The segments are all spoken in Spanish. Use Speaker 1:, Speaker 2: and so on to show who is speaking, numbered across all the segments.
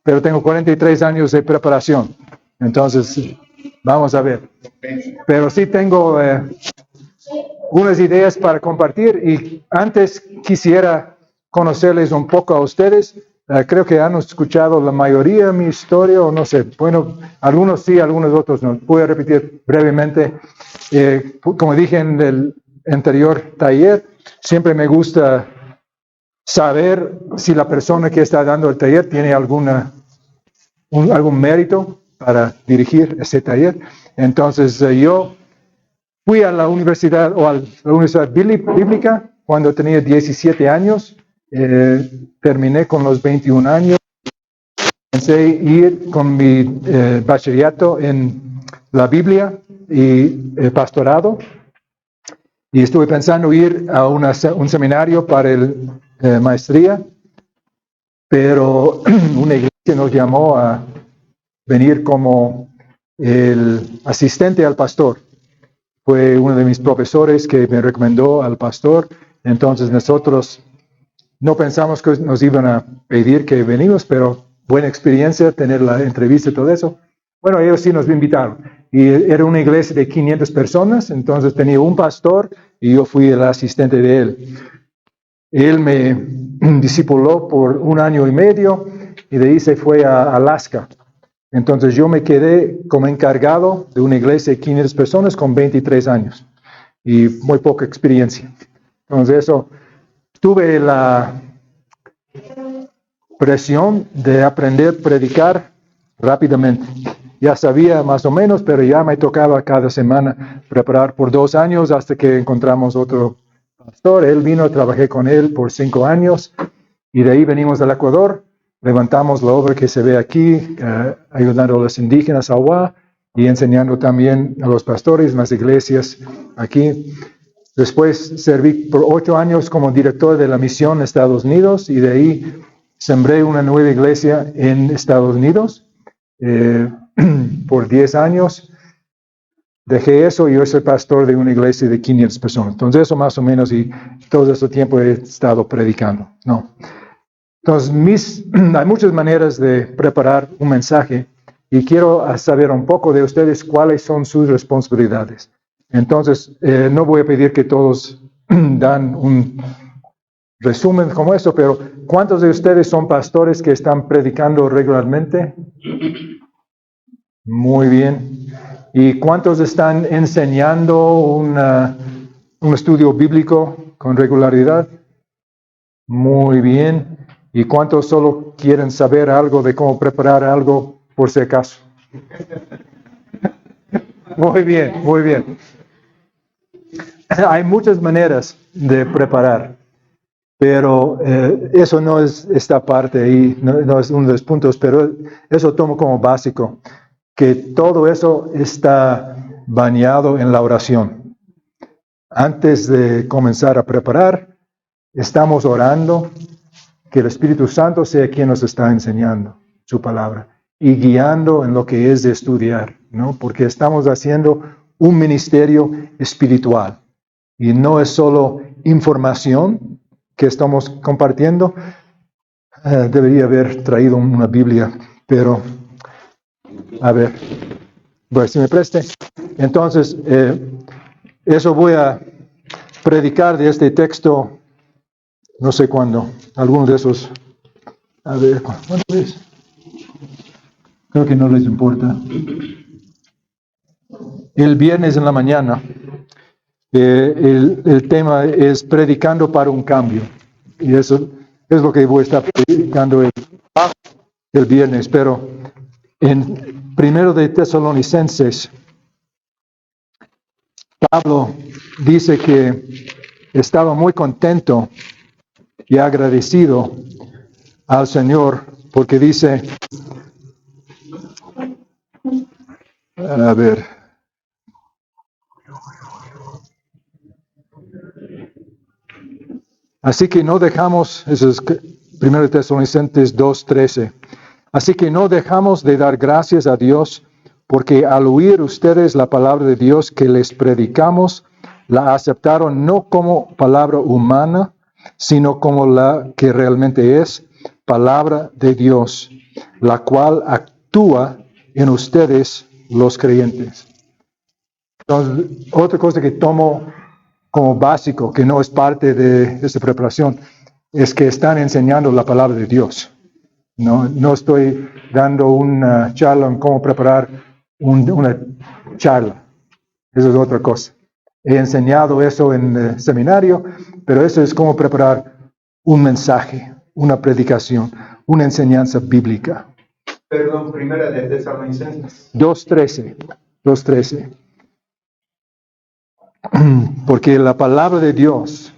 Speaker 1: pero tengo 43 años de preparación. Entonces, vamos a ver. Pero sí tengo unas ideas para compartir y antes quisiera conocerles un poco a ustedes. Creo que han escuchado la mayoría de mi historia, o no sé, bueno, algunos sí, algunos otros no. Voy a repetir brevemente. Como dije en el anterior taller, siempre me gusta saber si la persona que está dando el taller tiene algún mérito para dirigir ese taller. Entonces, yo fui a la universidad, o a la universidad bíblica cuando tenía 17 años. Terminé con los 21 años. Comencé a ir con mi bachillerato en la Biblia y pastorado. Y estuve pensando ir a un seminario para el maestría, pero una iglesia nos llamó a venir como el asistente al pastor. Fue uno de mis profesores que me recomendó al pastor. Entonces nosotros no pensamos que nos iban a pedir que venimos, pero buena experiencia tener la entrevista y todo eso. Bueno, ellos sí nos invitaron. Y era una iglesia de 500 personas, entonces tenía un pastor y yo fui el asistente de él. Él me discipuló por 1 año y medio y de ahí se fue a Alaska. Entonces yo me quedé como encargado de una iglesia de 500 personas con 23 años y muy poca experiencia. Entonces eso, tuve la presión de aprender a predicar rápidamente. Ya sabía más o menos, pero ya me tocaba cada semana preparar por 2 años hasta que encontramos otro pastor. Él vino, trabajé con él por 5 años y de ahí venimos al Ecuador. Levantamos la obra que se ve aquí, ayudando a los indígenas Awá y enseñando también a los pastores en las iglesias aquí. Después serví por 8 años como director de la misión en Estados Unidos y de ahí sembré una nueva iglesia en Estados Unidos por 10 años. Dejé eso y yo soy pastor de una iglesia de 500 personas. Entonces eso más o menos, y todo ese tiempo he estado predicando. No. Entonces hay muchas maneras de preparar un mensaje y quiero saber un poco de ustedes cuáles son sus responsabilidades. Entonces no voy a pedir que todos dan un resumen como eso, pero ¿cuántos de ustedes son pastores que están predicando regularmente? Muy bien. ¿Y cuántos están enseñando un estudio bíblico con regularidad? Muy bien. ¿Y cuántos solo quieren saber algo de cómo preparar algo por si acaso? Muy bien, muy bien. Hay muchas maneras de preparar. Pero eso no es esta parte ahí, no es uno de los puntos, pero eso tomo como básico, que todo eso está bañado en la oración. Antes de comenzar a preparar, estamos orando que el Espíritu Santo sea quien nos está enseñando su palabra y guiando en lo que es de estudiar, ¿no? Porque estamos haciendo un ministerio espiritual y no es solo información que estamos compartiendo. Debería haber traído una Biblia, pero a ver, pues si me preste. Entonces, eso voy a predicar de este texto, no sé cuándo, alguno de esos, a ver, ¿cuándo es? Creo que no les importa. El viernes en la mañana, el tema es predicando para un cambio. Y eso es lo que voy a estar predicando el viernes. Pero en 1 de Tesalonicenses, Pablo dice que estaba muy contento y agradecido al Señor porque dice, a ver, así que no dejamos, eso es 1 Tesalonicenses 2:13, así que no dejamos de dar gracias a Dios porque al oír ustedes la palabra de Dios que les predicamos, la aceptaron no como palabra humana, sino como la que realmente es, palabra de Dios, la cual actúa en ustedes los creyentes. Entonces, otra cosa que tomo como básico, que no es parte de esta preparación, es que están enseñando la palabra de Dios. No estoy dando una charla en cómo preparar una charla. Eso es otra cosa. He enseñado eso en el seminario, pero eso es cómo preparar un mensaje, una predicación, una enseñanza bíblica.
Speaker 2: Perdón, primera de Tesalonicenses.
Speaker 1: 2:13. Porque la palabra de Dios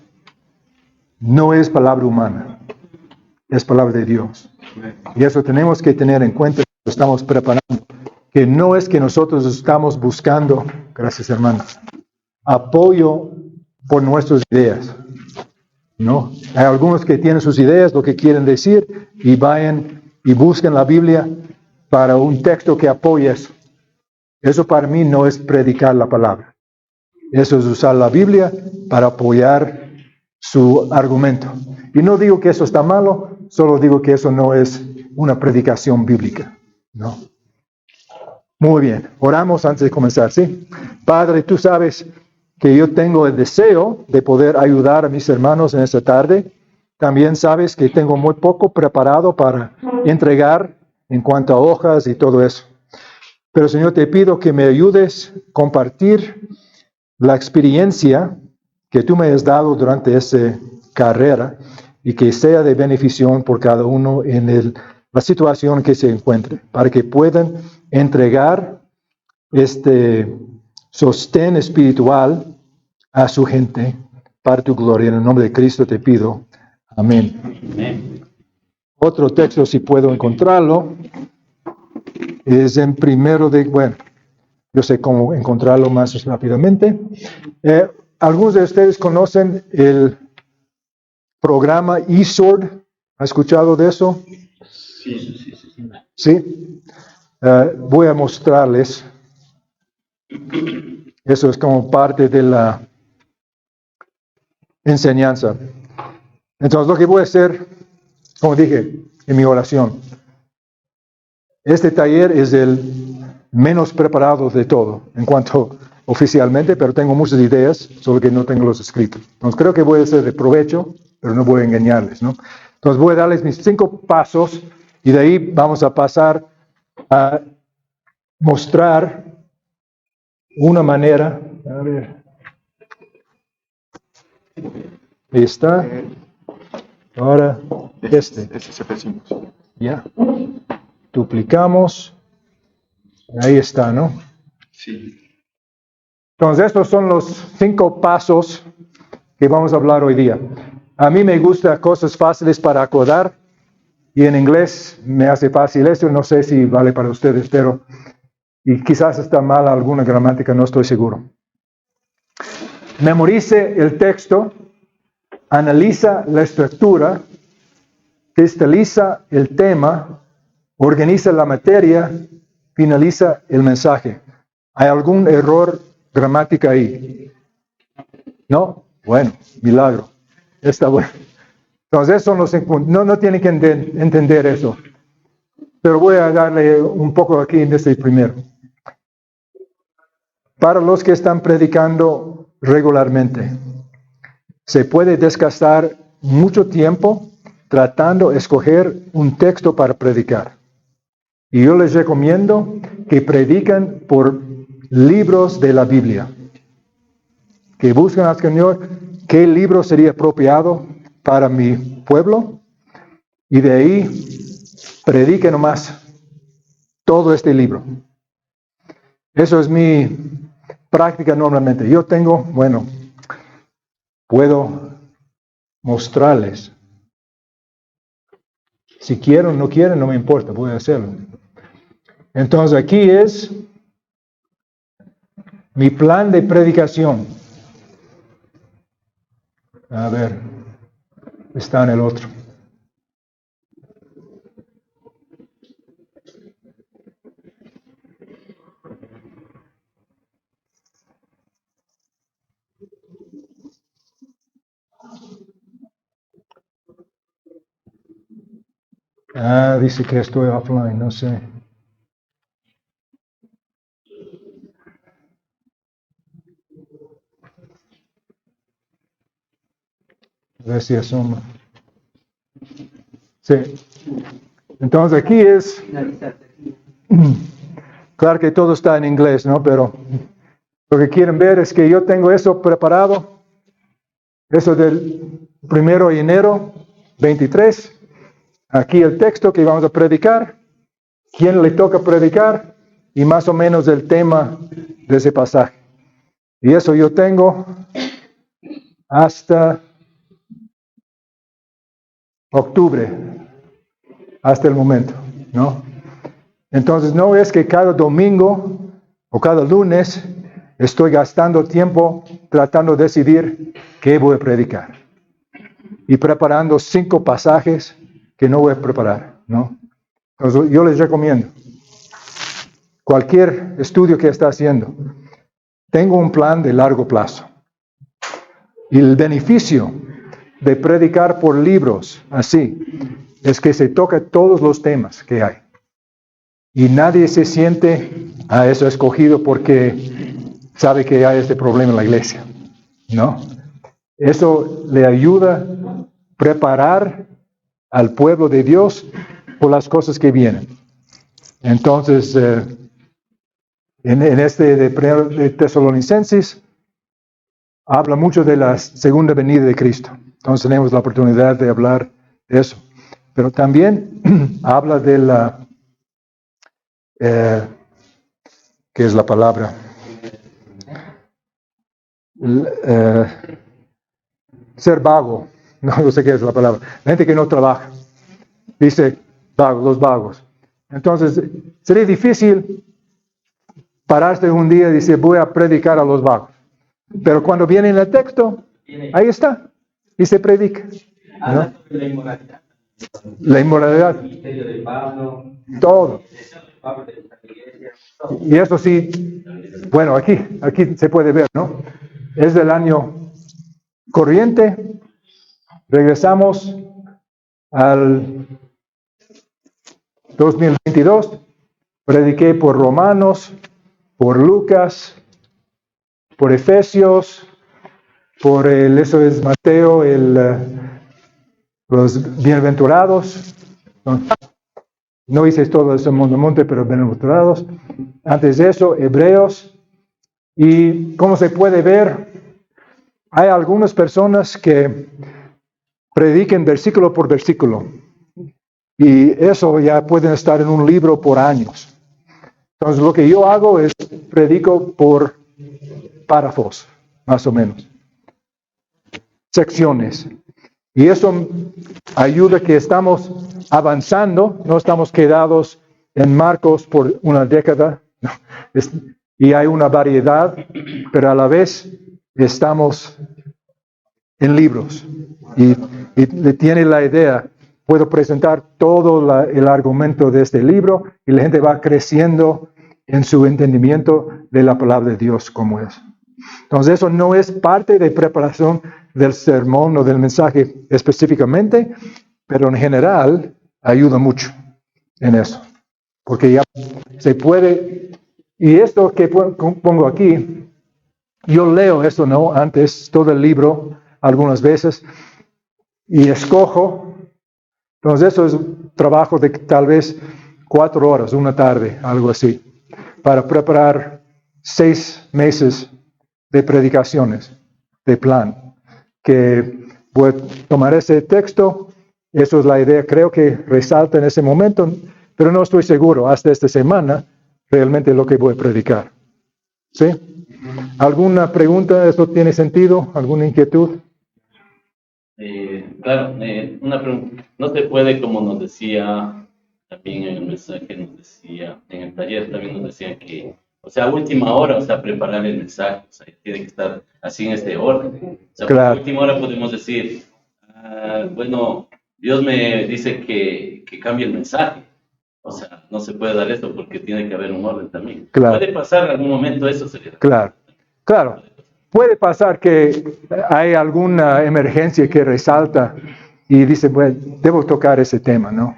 Speaker 1: no es palabra humana, es palabra de Dios. Y eso tenemos que tener en cuenta cuando estamos preparando. Que no es que nosotros estamos buscando, gracias hermano, apoyo por nuestras ideas. ¿No? Hay algunos que tienen sus ideas, lo que quieren decir, y vayan y buscan la Biblia para un texto que apoye eso. Eso para mí no es predicar la palabra. Eso es usar la Biblia para apoyar su argumento. Y no digo que eso está malo, solo digo que eso no es una predicación bíblica. ¿No? Muy bien, oramos antes de comenzar, ¿sí? Padre, tú sabes que yo tengo el deseo de poder ayudar a mis hermanos en esta tarde. También sabes que tengo muy poco preparado para entregar en cuanto a hojas y todo eso. Pero Señor, te pido que me ayudes a compartir la experiencia que tú me has dado durante esta carrera y que sea de beneficio por cada uno en la situación que se encuentre, para que puedan entregar este sostén espiritual a su gente para tu gloria. En el nombre de Cristo te pido. Amén.
Speaker 2: Amén.
Speaker 1: Otro texto, si puedo encontrarlo, es en bueno, yo sé cómo encontrarlo más rápidamente. Algunos de ustedes conocen el programa eSword. ¿Ha escuchado de eso?
Speaker 2: Sí.
Speaker 1: Sí. Voy a mostrarles. Eso es como parte de la enseñanza. Entonces, lo que voy a hacer, como dije en mi oración, este taller es el menos preparado de todo en cuanto oficialmente, pero tengo muchas ideas, solo que no tengo los escritos. Entonces, creo que voy a ser de provecho, pero no voy a engañarles, ¿no? Entonces, voy a darles mis 5 pasos y de ahí vamos a pasar a mostrar una manera. A ver. Ahí está. Ahora, este. Ya. Duplicamos. Ahí está, ¿no?
Speaker 2: Sí.
Speaker 1: Entonces, estos son los 5 pasos que vamos a hablar hoy día. A mí me gustan cosas fáciles para acordar y en inglés me hace fácil esto. No sé si vale para ustedes, pero y quizás está mal alguna gramática, no estoy seguro. Memorice el texto, analiza la estructura, cristaliza el tema, organiza la materia, finaliza el mensaje. ¿Hay algún error gramática ahí? ¿No? Bueno, milagro. Está bueno. Entonces, esos son los 5 puntos. No tienen que entender eso. Pero voy a darle un poco aquí en este primero. Para los que están predicando regularmente, se puede desgastar mucho tiempo tratando de escoger un texto para predicar. Y yo les recomiendo que predican por libros de la Biblia. Que busquen al Señor qué libro sería apropiado para mi pueblo. Y de ahí prediquen nomás todo este libro. Eso es mi práctica normalmente. Yo tengo, puedo mostrarles. Si quieren o no quieren, no me importa, voy a hacerlo. Entonces aquí es mi plan de predicación. A ver, está en el otro. Dice que estoy offline, no sé. A ver si asoma. Sí. Entonces aquí es... Claro que todo está en inglés, ¿no? Pero lo que quieren ver es que yo tengo eso preparado. Eso del 1 de enero 23. Aquí el texto que vamos a predicar. ¿Quién le toca predicar? Y más o menos el tema de ese pasaje. Y eso yo tengo hasta octubre, hasta el momento, ¿no? Entonces no es que cada domingo o cada lunes estoy gastando tiempo tratando de decidir qué voy a predicar. Y preparando 5 pasajes que no voy a preparar, ¿no? Entonces yo les recomiendo, cualquier estudio que está haciendo, tengo un plan de largo plazo. Y el beneficio de predicar por libros así es que se toca todos los temas que hay. Y nadie se siente a eso escogido porque sabe que hay este problema en la iglesia, ¿no? Eso le ayuda a preparar al pueblo de Dios por las cosas que vienen. Entonces, en este de Tesalonicenses, habla mucho de la segunda venida de Cristo. Entonces tenemos la oportunidad de hablar de eso. Pero también habla de la... ¿qué es la palabra? Ser vago. No sé qué es la palabra. La gente que no trabaja. Dice vago, los vagos. Entonces, sería difícil pararse un día y decir, voy a predicar a los vagos. Pero cuando viene en el texto, ahí está. Y se predica, ¿no? La inmoralidad. Todo. Y eso sí, bueno, aquí se puede ver, ¿no? Es del año corriente. Regresamos al 2022. Prediqué por Romanos, por Lucas, por Efesios, por eso es Mateo, los bienaventurados. No hice todo ese monte, pero bienaventurados. Antes de eso, Hebreos. Y como se puede ver, hay algunas personas que prediquen versículo por versículo. Y eso ya pueden estar en un libro por años. Entonces lo que yo hago es predico por párrafos, más o menos. Secciones. Y eso ayuda a que estamos avanzando, no estamos quedados en Marcos por una década. Y hay una variedad, pero a la vez estamos en libros. Y tiene la idea, puedo presentar todo el argumento de este libro y la gente va creciendo en su entendimiento de la palabra de Dios como es. Entonces eso no es parte de preparación del sermón o del mensaje específicamente, pero en general ayuda mucho en eso. Porque ya se puede, y esto que pongo aquí, yo leo esto, ¿no? Antes, todo el libro, algunas veces, y escojo. Entonces eso es un trabajo de tal vez 4 horas, una tarde, algo así, para preparar 6 meses de predicaciones, de plan, que voy a tomar ese texto, eso es la idea, creo que resalta en ese momento, pero no estoy seguro hasta esta semana realmente lo que voy a predicar. ¿Sí? ¿Alguna pregunta? ¿Eso tiene sentido? ¿Alguna inquietud?
Speaker 3: Claro, una pregunta. No se puede, como nos decía también en el mensaje, nos decía, en el taller también nos decían que, o sea, a última hora, o sea, preparar el mensaje, o sea, tiene que estar así en este orden. O sea,
Speaker 1: Claro.
Speaker 3: a última hora podemos decir, bueno, Dios me dice que cambie el mensaje. O sea, no se puede dar esto porque tiene que haber un orden también.
Speaker 1: Claro.
Speaker 3: Puede pasar en algún momento eso, sería.
Speaker 1: Claro, claro. Puede pasar que hay alguna emergencia que resalta y dice, bueno, debo tocar ese tema, ¿no?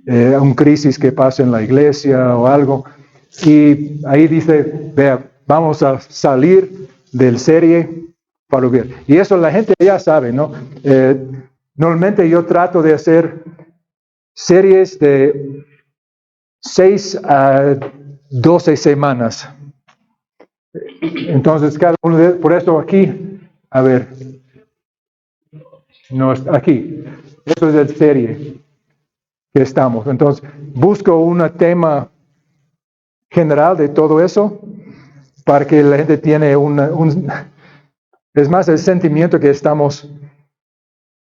Speaker 1: un crisis que pasa en la iglesia o algo. Y ahí dice, vea, vamos a salir del serie para ver. Y eso la gente ya sabe, ¿no? Normalmente yo trato de hacer series de 6 a 12 semanas. Entonces, cada uno por eso aquí, a ver, no, aquí, eso es el serie que estamos. Entonces, busco un tema general de todo eso para que la gente tiene es más el sentimiento que estamos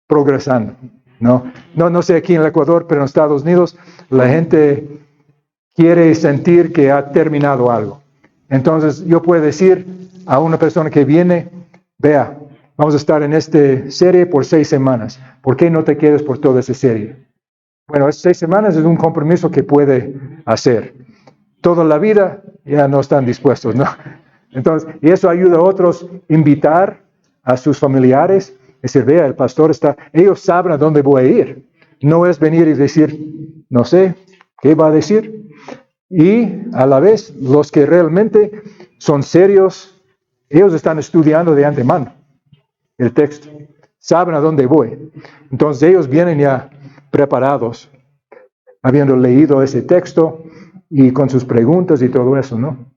Speaker 1: progresando, ¿no? No sé aquí en el Ecuador, pero en Estados Unidos la gente quiere sentir que ha terminado algo. Entonces yo puedo decir a una persona que viene, vea, vamos a estar en esta serie por 6 semanas. ¿Por qué no te quedes por toda esa serie? Bueno, esas 6 semanas es un compromiso que puede hacer. Toda la vida ya no están dispuestos, ¿no? Entonces, y eso ayuda a otros invitar a sus familiares, decir, vea, el pastor está, ellos saben a dónde voy a ir. No es venir y decir, no sé, ¿qué va a decir? Y a la vez, los que realmente son serios, ellos están estudiando de antemano el texto, saben a dónde voy. Entonces ellos vienen ya preparados, habiendo leído ese texto y con sus preguntas y todo eso, ¿no?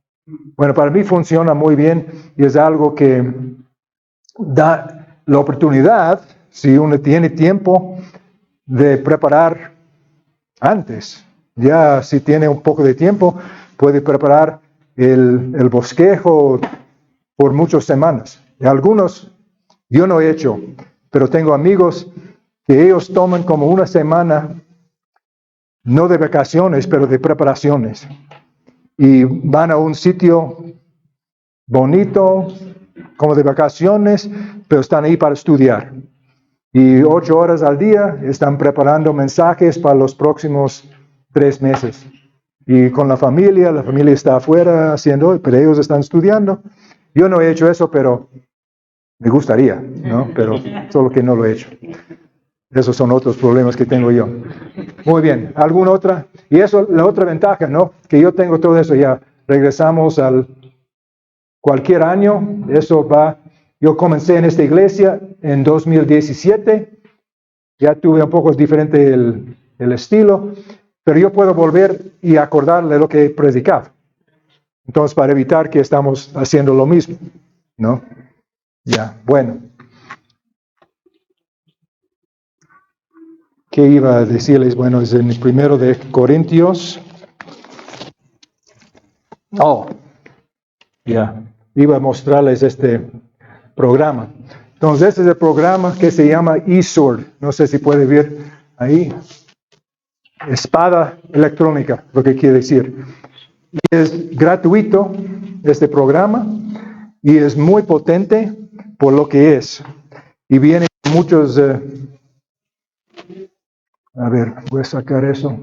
Speaker 1: Bueno, para mí funciona muy bien y es algo que da la oportunidad, si uno tiene tiempo, de preparar antes. Ya si tiene un poco de tiempo, puede preparar el bosquejo por muchas semanas. Y algunos yo no he hecho, pero tengo amigos que ellos toman como una semana, no de vacaciones, pero de preparaciones. Y van a un sitio bonito, como de vacaciones, pero están ahí para estudiar. Y 8 horas al día están preparando mensajes para los próximos 3 meses. Y con la familia está afuera haciendo, pero ellos están estudiando. Yo no he hecho eso, pero me gustaría, ¿no? Pero solo que no lo he hecho. Esos son otros problemas que tengo yo. Muy bien, ¿alguna otra? Y eso, la otra ventaja, ¿no? Que yo tengo todo eso ya. Regresamos al cualquier año, eso va. Yo comencé en esta iglesia en 2017. Ya tuve un poco diferente el estilo, pero yo puedo volver y acordarle lo que he predicado. Entonces, para evitar que estamos haciendo lo mismo, ¿no? Ya, bueno. ¿Qué iba a decirles? Bueno, es en el 1 de Corintios. Ya, iba a mostrarles este programa. Entonces, este es el programa que se llama eSword. No sé si puede ver ahí. Espada electrónica, lo que quiere decir. Y es gratuito este programa y es muy potente por lo que es. Y vienen muchos... a ver, voy a sacar eso.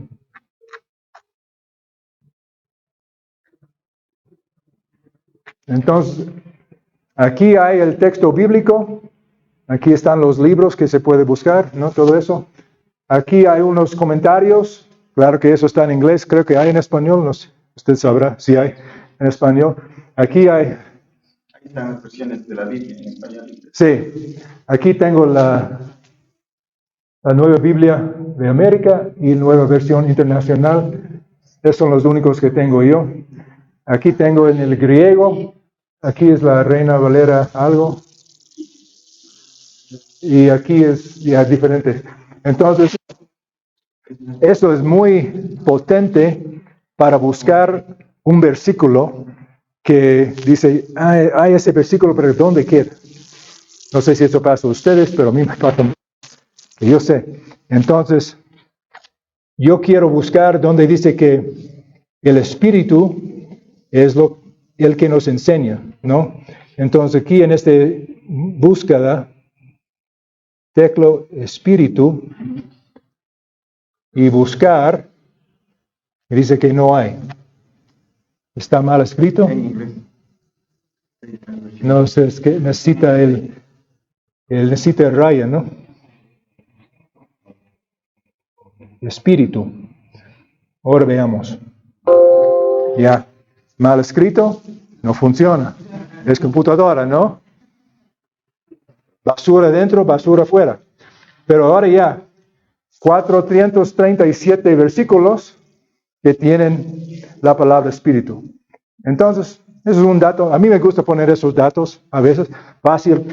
Speaker 1: Entonces, aquí hay el texto bíblico. Aquí están los libros que se puede buscar, ¿no? Todo eso. Aquí hay unos comentarios. Claro que eso está en inglés. Creo que hay en español. No sé. Usted sabrá si hay en español. Aquí hay...
Speaker 2: Ahí están las versiones de la Biblia en español.
Speaker 1: Sí. Aquí tengo la Nueva Biblia de América y Nueva Versión Internacional. Esos son los únicos que tengo yo. Aquí tengo en el griego. Aquí es la Reina Valera algo. Y aquí es ya diferente. Entonces, eso es muy potente para buscar un versículo que dice, hay ese versículo, pero ¿dónde queda? No sé si eso pasa a ustedes, pero a mí me pasa. Yo sé. Entonces, yo quiero buscar donde dice que el Espíritu es el que nos enseña, ¿no? Entonces, aquí en esta búsqueda, teclo Espíritu y buscar, dice que no hay. ¿Está mal escrito?
Speaker 2: En inglés.
Speaker 1: No sé, es que necesita necesita el raya, ¿no? Espíritu. Ahora veamos. Ya, mal escrito, no funciona. Es computadora, ¿no? Basura dentro, basura afuera. Pero ahora ya, 437 versículos que tienen la palabra espíritu. Entonces, eso es un dato. A mí me gusta poner esos datos, a veces fácil,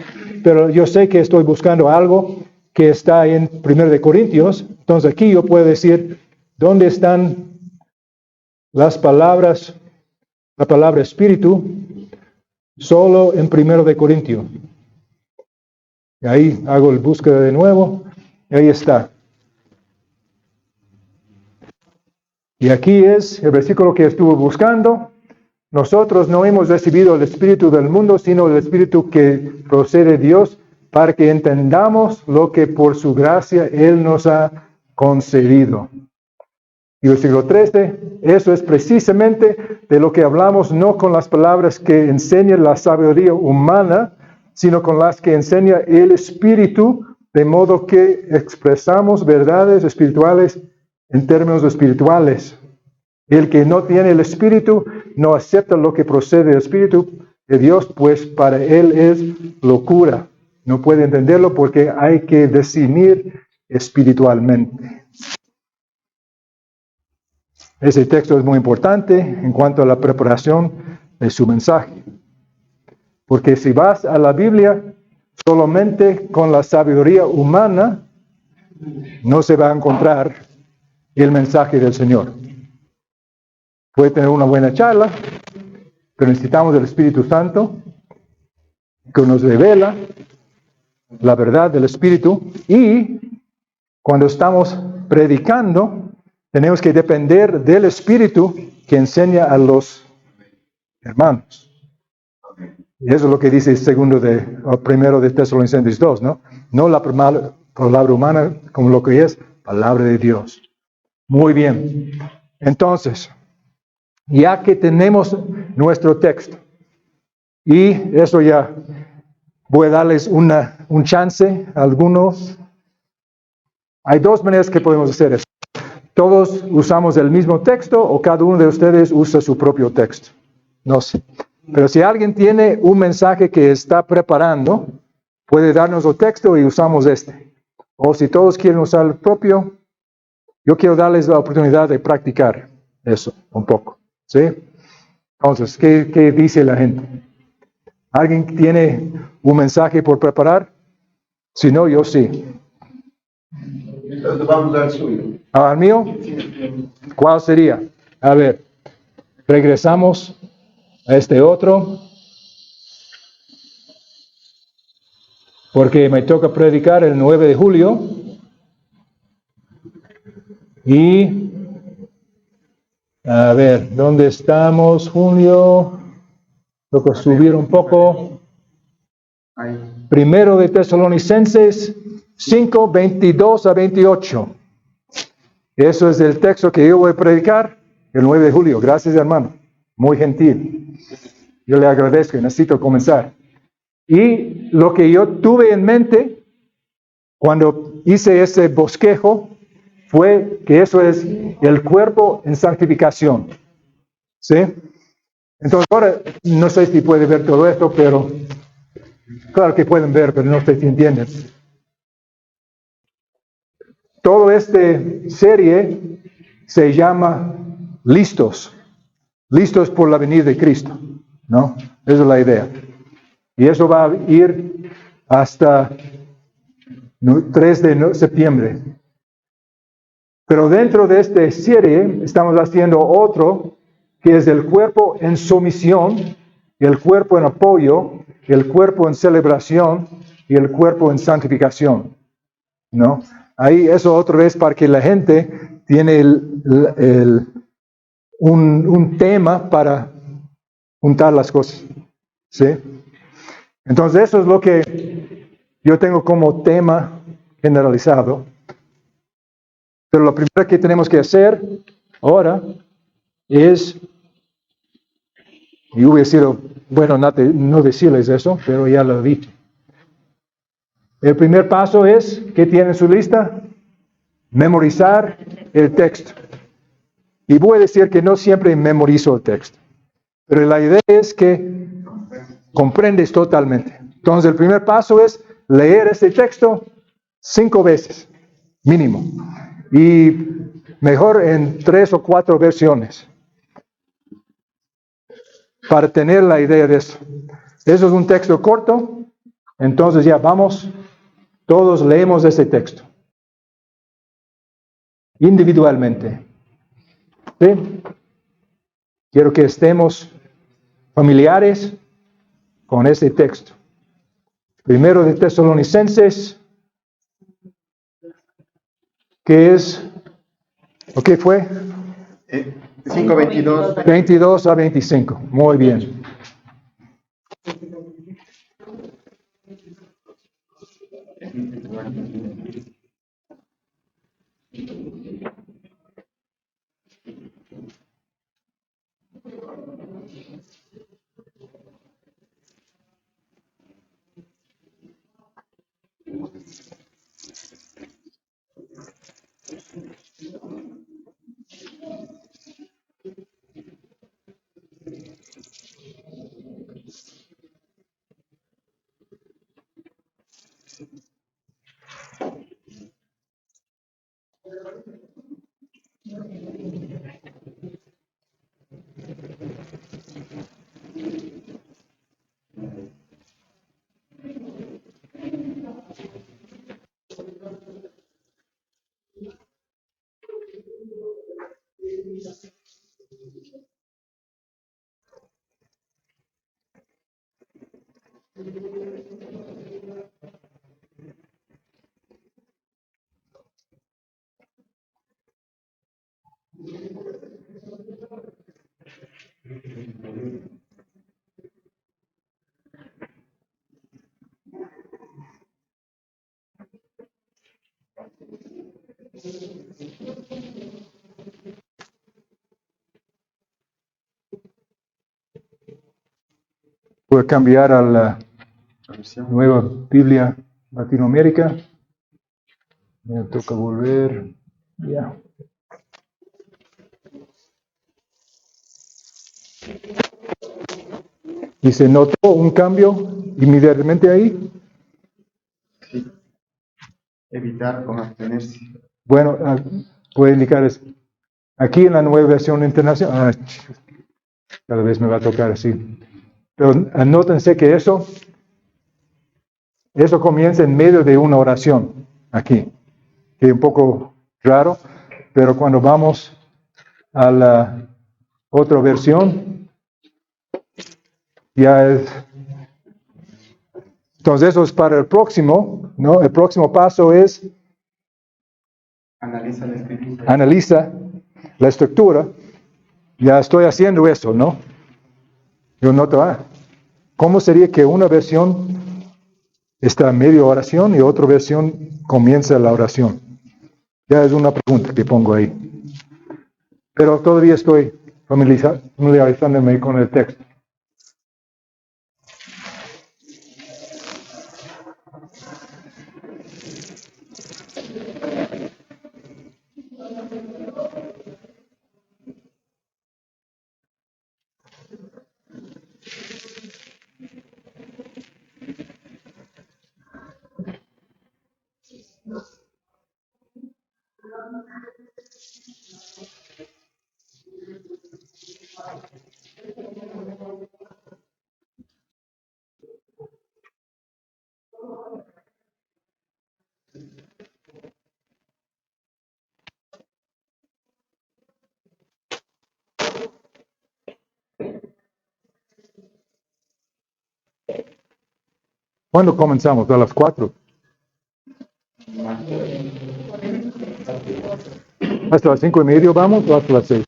Speaker 1: pero yo sé que estoy buscando algo que está en 1 Corintios. Entonces aquí yo puedo decir, ¿dónde están las palabras, la palabra espíritu? Solo en 1 Corintios. Y ahí hago el búsqueda de nuevo, y ahí está. Y aquí es el versículo que estuve buscando. Nosotros no hemos recibido el espíritu del mundo, sino el espíritu que procede de Dios, para que entendamos lo que por su gracia Él nos ha concedido. Y versículo 13, eso es precisamente de lo que hablamos, no con las palabras que enseña la sabiduría humana, sino con las que enseña el Espíritu, de modo que expresamos verdades espirituales en términos espirituales. El que no tiene el Espíritu no acepta lo que procede del Espíritu de Dios, pues para él es locura. No puede entenderlo porque hay que discernir espiritualmente. Ese texto es muy importante en cuanto a la preparación de su mensaje. Porque si vas a la Biblia solamente con la sabiduría humana, no se va a encontrar el mensaje del Señor. Puede tener una buena charla, pero necesitamos del Espíritu Santo que nos revela la verdad del Espíritu, y cuando estamos predicando tenemos que depender del Espíritu que enseña a los hermanos. Y eso es lo que dice primero de Tesalonicenses 2, ¿no? No la palabra humana como lo que es palabra de Dios. Muy bien. Entonces, ya que tenemos nuestro texto, y eso ya voy a darles un chance a algunos. Hay dos maneras que podemos hacer eso. Todos usamos el mismo texto o cada uno de ustedes usa su propio texto. No sé. Pero si alguien tiene un mensaje que está preparando, puede darnos el texto y usamos este. O si todos quieren usar el propio, yo quiero darles la oportunidad de practicar eso un poco. ¿Sí? Entonces, ¿qué dice la gente? ¿Alguien tiene un mensaje por preparar? Si no, yo sí.
Speaker 2: Entonces vamos al suyo.
Speaker 1: ¿Al mío? ¿Cuál sería? A ver, regresamos a este otro, porque me toca predicar el 9 de julio. Y, a ver, ¿dónde estamos? Julio. Toca subir un poco. Primero de Tesalonicenses 5, 22 a 28. Eso es el texto que yo voy a predicar el 9 de julio. Gracias, hermano. Muy gentil. Yo le agradezco y necesito comenzar. Y lo que yo tuve en mente cuando hice ese bosquejo fue que eso es el cuerpo en santificación. ¿Sí? Entonces ahora no sé si puede ver todo esto, pero claro que pueden ver, pero no sé si entienden. Toda esta serie se llama Listos. Listos por la venida de Cristo, ¿no? Esa es la idea. Y eso va a ir hasta 3 de septiembre. Pero dentro de esta serie estamos haciendo otro que es el cuerpo en sumisión, el cuerpo en apoyo, el cuerpo en celebración y el cuerpo en santificación, ¿no? Ahí eso otra vez para que la gente tiene un tema para juntar las cosas, ¿sí? Entonces eso es lo que yo tengo como tema generalizado. Pero lo primero que tenemos que hacer ahora es, y hubiera sido bueno no decirles eso, pero ya lo he dicho. El primer paso es, ¿qué tiene en su lista? Memorizar el texto. Y voy a decir que no siempre memorizo el texto. Pero la idea es que comprendes totalmente. Entonces el primer paso es leer este texto 5 veces, mínimo. Y mejor en 3 o 4 versiones. Para tener la idea de eso. Eso es un texto corto. Entonces ya vamos, todos leemos ese texto. Individualmente. ¿Sí? Quiero que estemos familiares con ese texto. Primero de Tesalonicenses, que es, ¿o qué fue?
Speaker 2: 5:22.
Speaker 1: 22 a 25. Muy bien. Voy a cambiar a la nueva Biblia Latinoamérica. Me toca volver. Ya. ¿Y se notó un cambio inmediatamente ahí?
Speaker 2: Evitar con abstenerse.
Speaker 1: Bueno, voy a indicar eso. Aquí en la nueva versión internacional, cada vez me va a tocar así. Pero anótense que eso comienza en medio de una oración, aquí, que es un poco raro, pero cuando vamos a la otra versión, ya es. Entonces eso es para el próximo, ¿no? El próximo paso es
Speaker 2: Analiza la escritura.
Speaker 1: analiza la estructura. Ya estoy haciendo eso, ¿no? Yo noto, ¿cómo sería que una versión está a medio oración y otra versión comienza la oración? Ya es una pregunta que pongo ahí. Pero todavía estoy familiarizándome con el texto. ¿Cuándo comenzamos? ¿A las 4? ¿Hasta las 5:30 vamos o hasta las 6?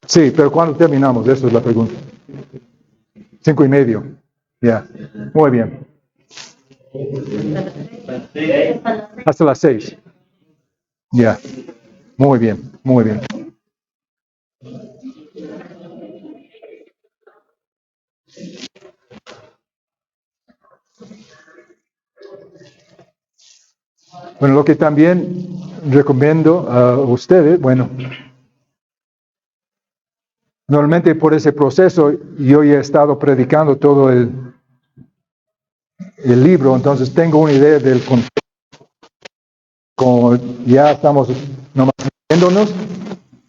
Speaker 1: Sí, pero ¿cuándo terminamos? Esa es la pregunta. 5:30. Ya, muy bien. Hasta las 6. Ya, muy bien, muy bien. Bueno, lo que también recomiendo a ustedes, bueno, normalmente por ese proceso yo ya he estado predicando todo el libro, entonces tengo una idea del contexto. Como ya estamos nomás viéndonos,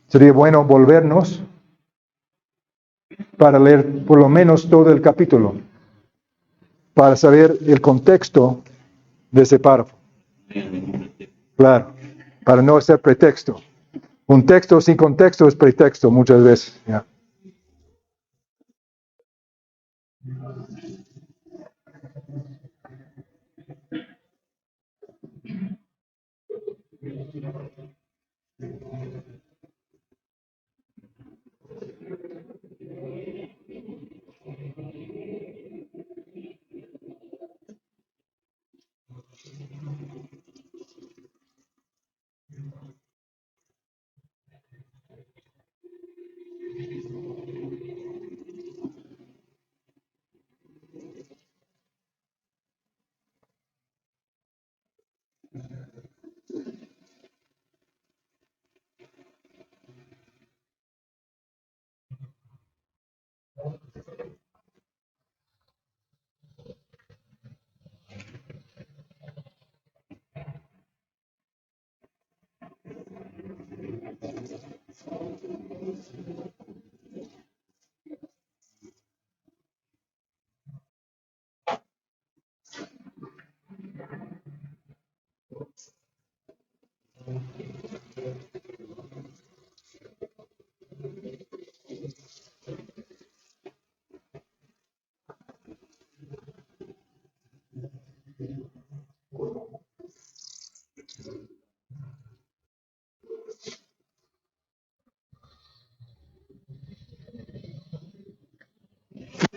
Speaker 1: sería bueno volvernos para leer por lo menos todo el capítulo, para saber el contexto de ese párrafo. Claro, para no ser pretexto. Un texto sin contexto es pretexto muchas veces. Ya.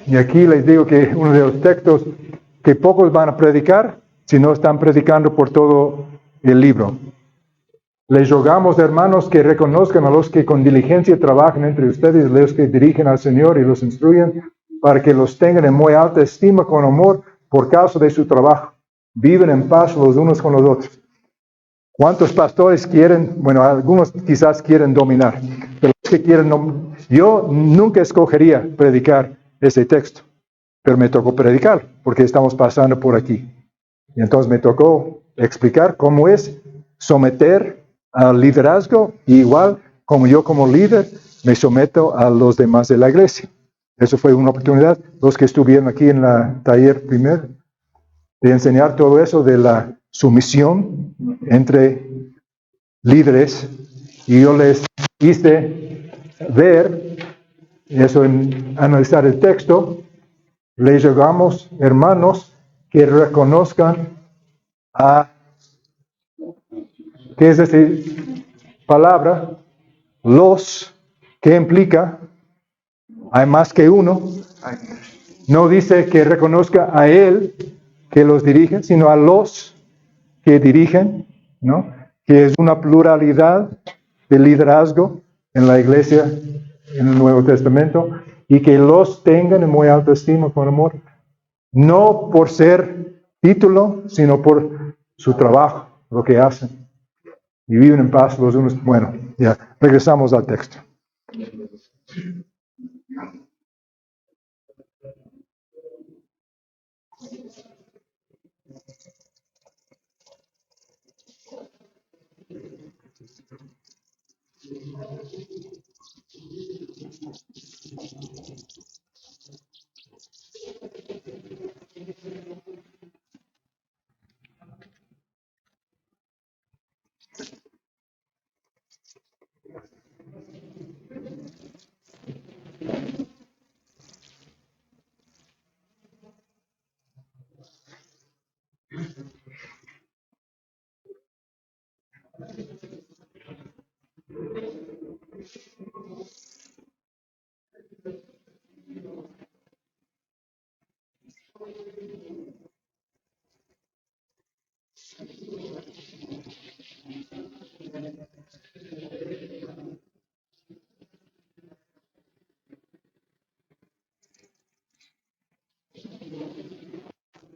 Speaker 1: Y aquí les digo que uno de los textos que pocos van a predicar si no están predicando por todo el libro. Les rogamos, hermanos, que reconozcan a los que con diligencia trabajan entre ustedes, los que dirigen al Señor y los instruyen, para que los tengan en muy alta estima con amor por causa de su trabajo. Viven en paz los unos con los otros. ¿Cuántos pastores quieren? Bueno, algunos quizás quieren dominar, pero los que quieren yo nunca escogería predicar ese texto, pero me tocó predicar porque estamos pasando por aquí. Y entonces me tocó explicar cómo es someter al liderazgo, y igual como yo como líder me someto a los demás de la iglesia. Eso fue una oportunidad, los que estuvieron aquí en la taller primero, de enseñar todo eso de la sumisión entre líderes, y yo les hice ver eso en analizar el texto. Les rogamos, hermanos, que reconozcan a, ¿qué es esa palabra? Los, ¿qué implica? Hay más que uno. No dice que reconozca a él que los dirige, sino a los que dirigen, ¿no? Que es una pluralidad de liderazgo en la iglesia en el Nuevo Testamento, y que los tengan en muy alta estima con amor, no por ser título, sino por su trabajo, lo que hacen, y viven en paz los unos. Bueno, ya, regresamos al texto.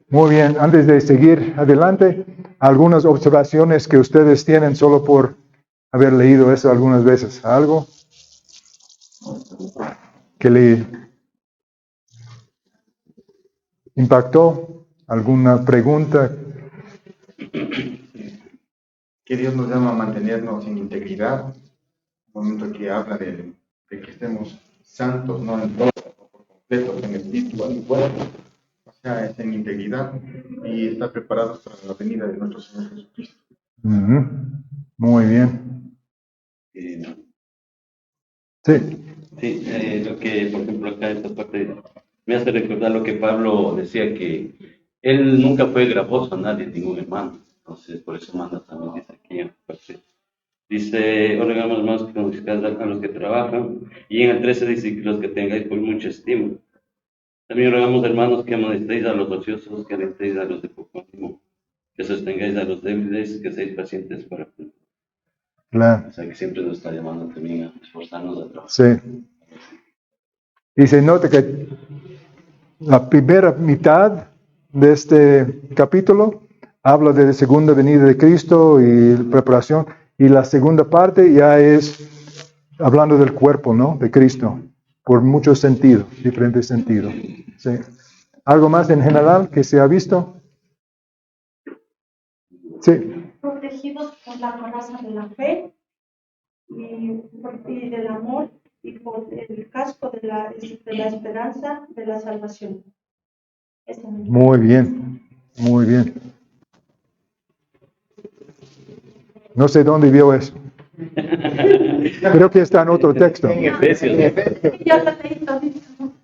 Speaker 1: Muy bien, antes de seguir adelante, algunas observaciones que ustedes tienen solo por haber leído eso algunas veces. ¿Algo que le impactó? ¿Alguna pregunta?
Speaker 2: Que Dios nos llama a mantenernos en integridad, en el momento que habla de que estemos santos, no en todo, por completo, en espíritu, en cuerpo, o sea, es en integridad y estar preparados para la venida de nuestro Señor Jesucristo.
Speaker 1: Ujú. Muy bien.
Speaker 3: Eh,
Speaker 1: Sí.
Speaker 3: Sí, lo que, por ejemplo, acá esta parte me hace recordar lo que Pablo decía, que él nunca fue gravoso a nadie, ningún hermano. Entonces, por eso manda también, dice aquí en la parte. Dice, ordenamos hermanos que conozcáis a los que trabajan. Y en el 13 dice que los que tengáis por mucha estima. También rogamos, hermanos, que amonestéis a los ociosos, que alentéis a los de poco ánimo, que sostengáis a los débiles, que seáis pacientes para cumplir.
Speaker 1: Claro.
Speaker 3: O sea, que siempre nos está llamando también a esforzarnos a trabajar.
Speaker 1: Sí. Y se nota que la primera mitad de este capítulo habla de la segunda venida de Cristo y preparación, y la segunda parte ya es hablando del cuerpo, ¿no? De Cristo, por muchos sentidos, diferentes sentidos. Sí. ¿Algo más en general que se ha visto? Sí.
Speaker 4: Protegidos por la coraza de la fe y del amor y por el casco de la esperanza de la salvación.
Speaker 1: Muy bien, muy bien. No sé dónde vio eso. Creo que está en otro texto.
Speaker 3: En Efesios.
Speaker 4: Ya lo leí todito.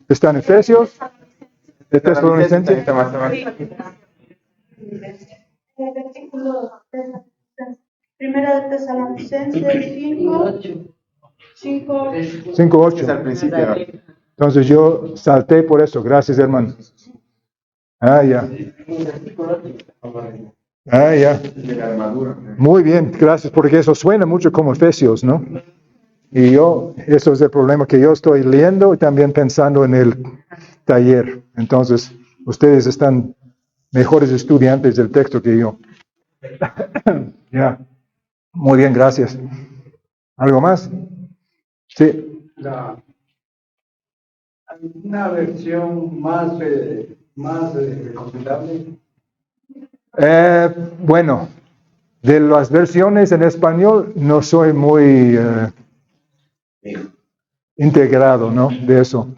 Speaker 1: ¿Está en Efesios? ¿De Tesalonicenses?
Speaker 4: Versículo Primera de Tesalonicenses 5,
Speaker 1: 5:8.
Speaker 2: Es al principio.
Speaker 1: Entonces yo salté por eso. Gracias, hermano. Ah, ya. Ah, ya.
Speaker 2: De la armadura.
Speaker 1: Muy bien, gracias, porque eso suena mucho como Efesios, ¿no? Y eso es el problema que yo estoy leyendo y también pensando en el taller. Entonces, ustedes están mejores estudiantes del texto que yo. Ya. Muy bien, gracias. ¿Algo más? Sí.
Speaker 5: ¿Alguna versión más recomendable?
Speaker 1: Bueno, de las versiones en español no soy muy integrado, ¿no? De eso.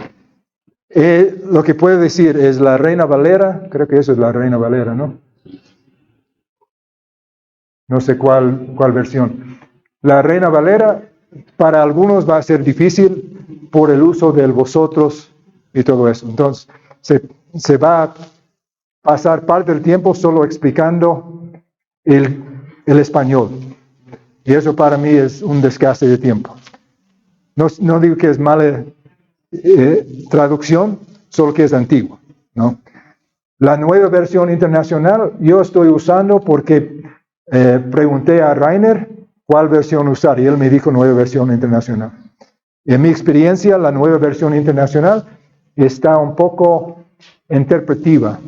Speaker 1: Lo que puedo decir es la Reina Valera, creo que eso es la Reina Valera, ¿no? No sé cuál versión. La Reina Valera para algunos va a ser difícil por el uso del vosotros y todo eso. Entonces, se va a pasar parte del tiempo solo explicando el español. Y eso para mí es un desgaste de tiempo. No digo que es mala traducción, solo que es antigua, ¿no? La nueva versión internacional yo estoy usando porque pregunté a Rainer cuál versión usar y él me dijo nueva versión internacional. En mi experiencia, la nueva versión internacional está un poco interpretiva.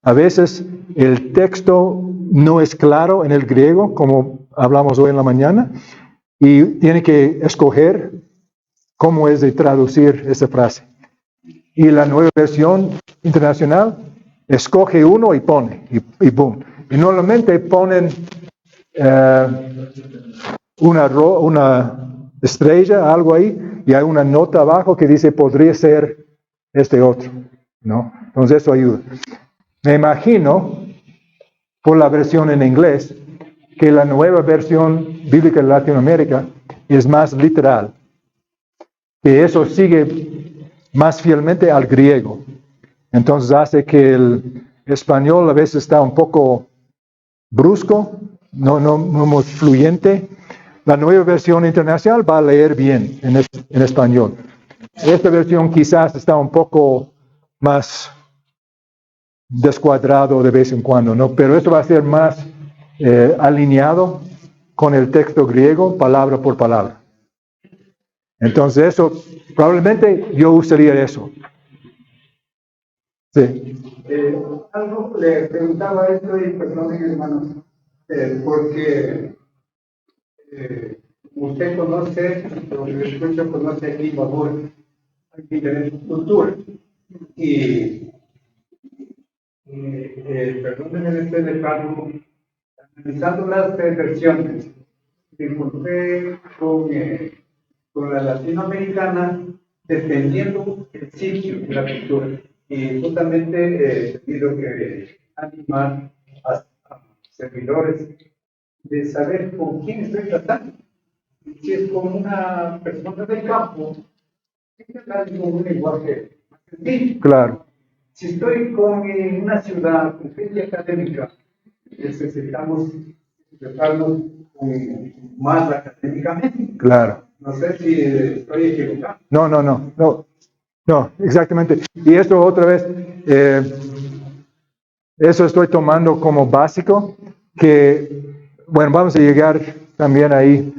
Speaker 1: A veces el texto no es claro en el griego, como hablamos hoy en la mañana, y tiene que escoger cómo es de traducir esa frase. Y la nueva versión internacional escoge uno y pone, y boom. Y normalmente ponen una estrella, algo ahí, y hay una nota abajo que dice podría ser este otro, ¿no? Entonces eso ayuda. Me imagino, por la versión en inglés, que la nueva versión bíblica de Latinoamérica es más literal, que eso sigue más fielmente al griego. Entonces hace que el español a veces está un poco brusco, no muy fluyente. La nueva versión internacional va a leer bien en español. Esta versión quizás está un poco más descuadrado de vez en cuando, ¿no? Pero esto va a ser más alineado con el texto griego, palabra por palabra. Entonces eso, probablemente yo usaría eso. Sí.
Speaker 5: Algo le preguntaba esto y perdonen hermanos, porque usted conoce, lo que escucho, conoce aquí Babur, hay diferentes culturas. Y perdónenme este dejarlo, analizando las versiones, me encontré con la latinoamericana defendiendo el sitio de la cultura. Y justamente he tenido que animar a servidores de saber con quién estoy tratando. Si es con una persona del campo, hay que hablar con un lenguaje más sencillo.
Speaker 1: Claro,
Speaker 5: Si estoy con una ciudad con gente académica, necesitamos expresarnos más académicamente.
Speaker 1: claro.
Speaker 5: No sé si estoy equivocado.
Speaker 1: No, exactamente. Y esto otra vez, eso estoy tomando como básico, que, bueno, vamos a llegar también ahí,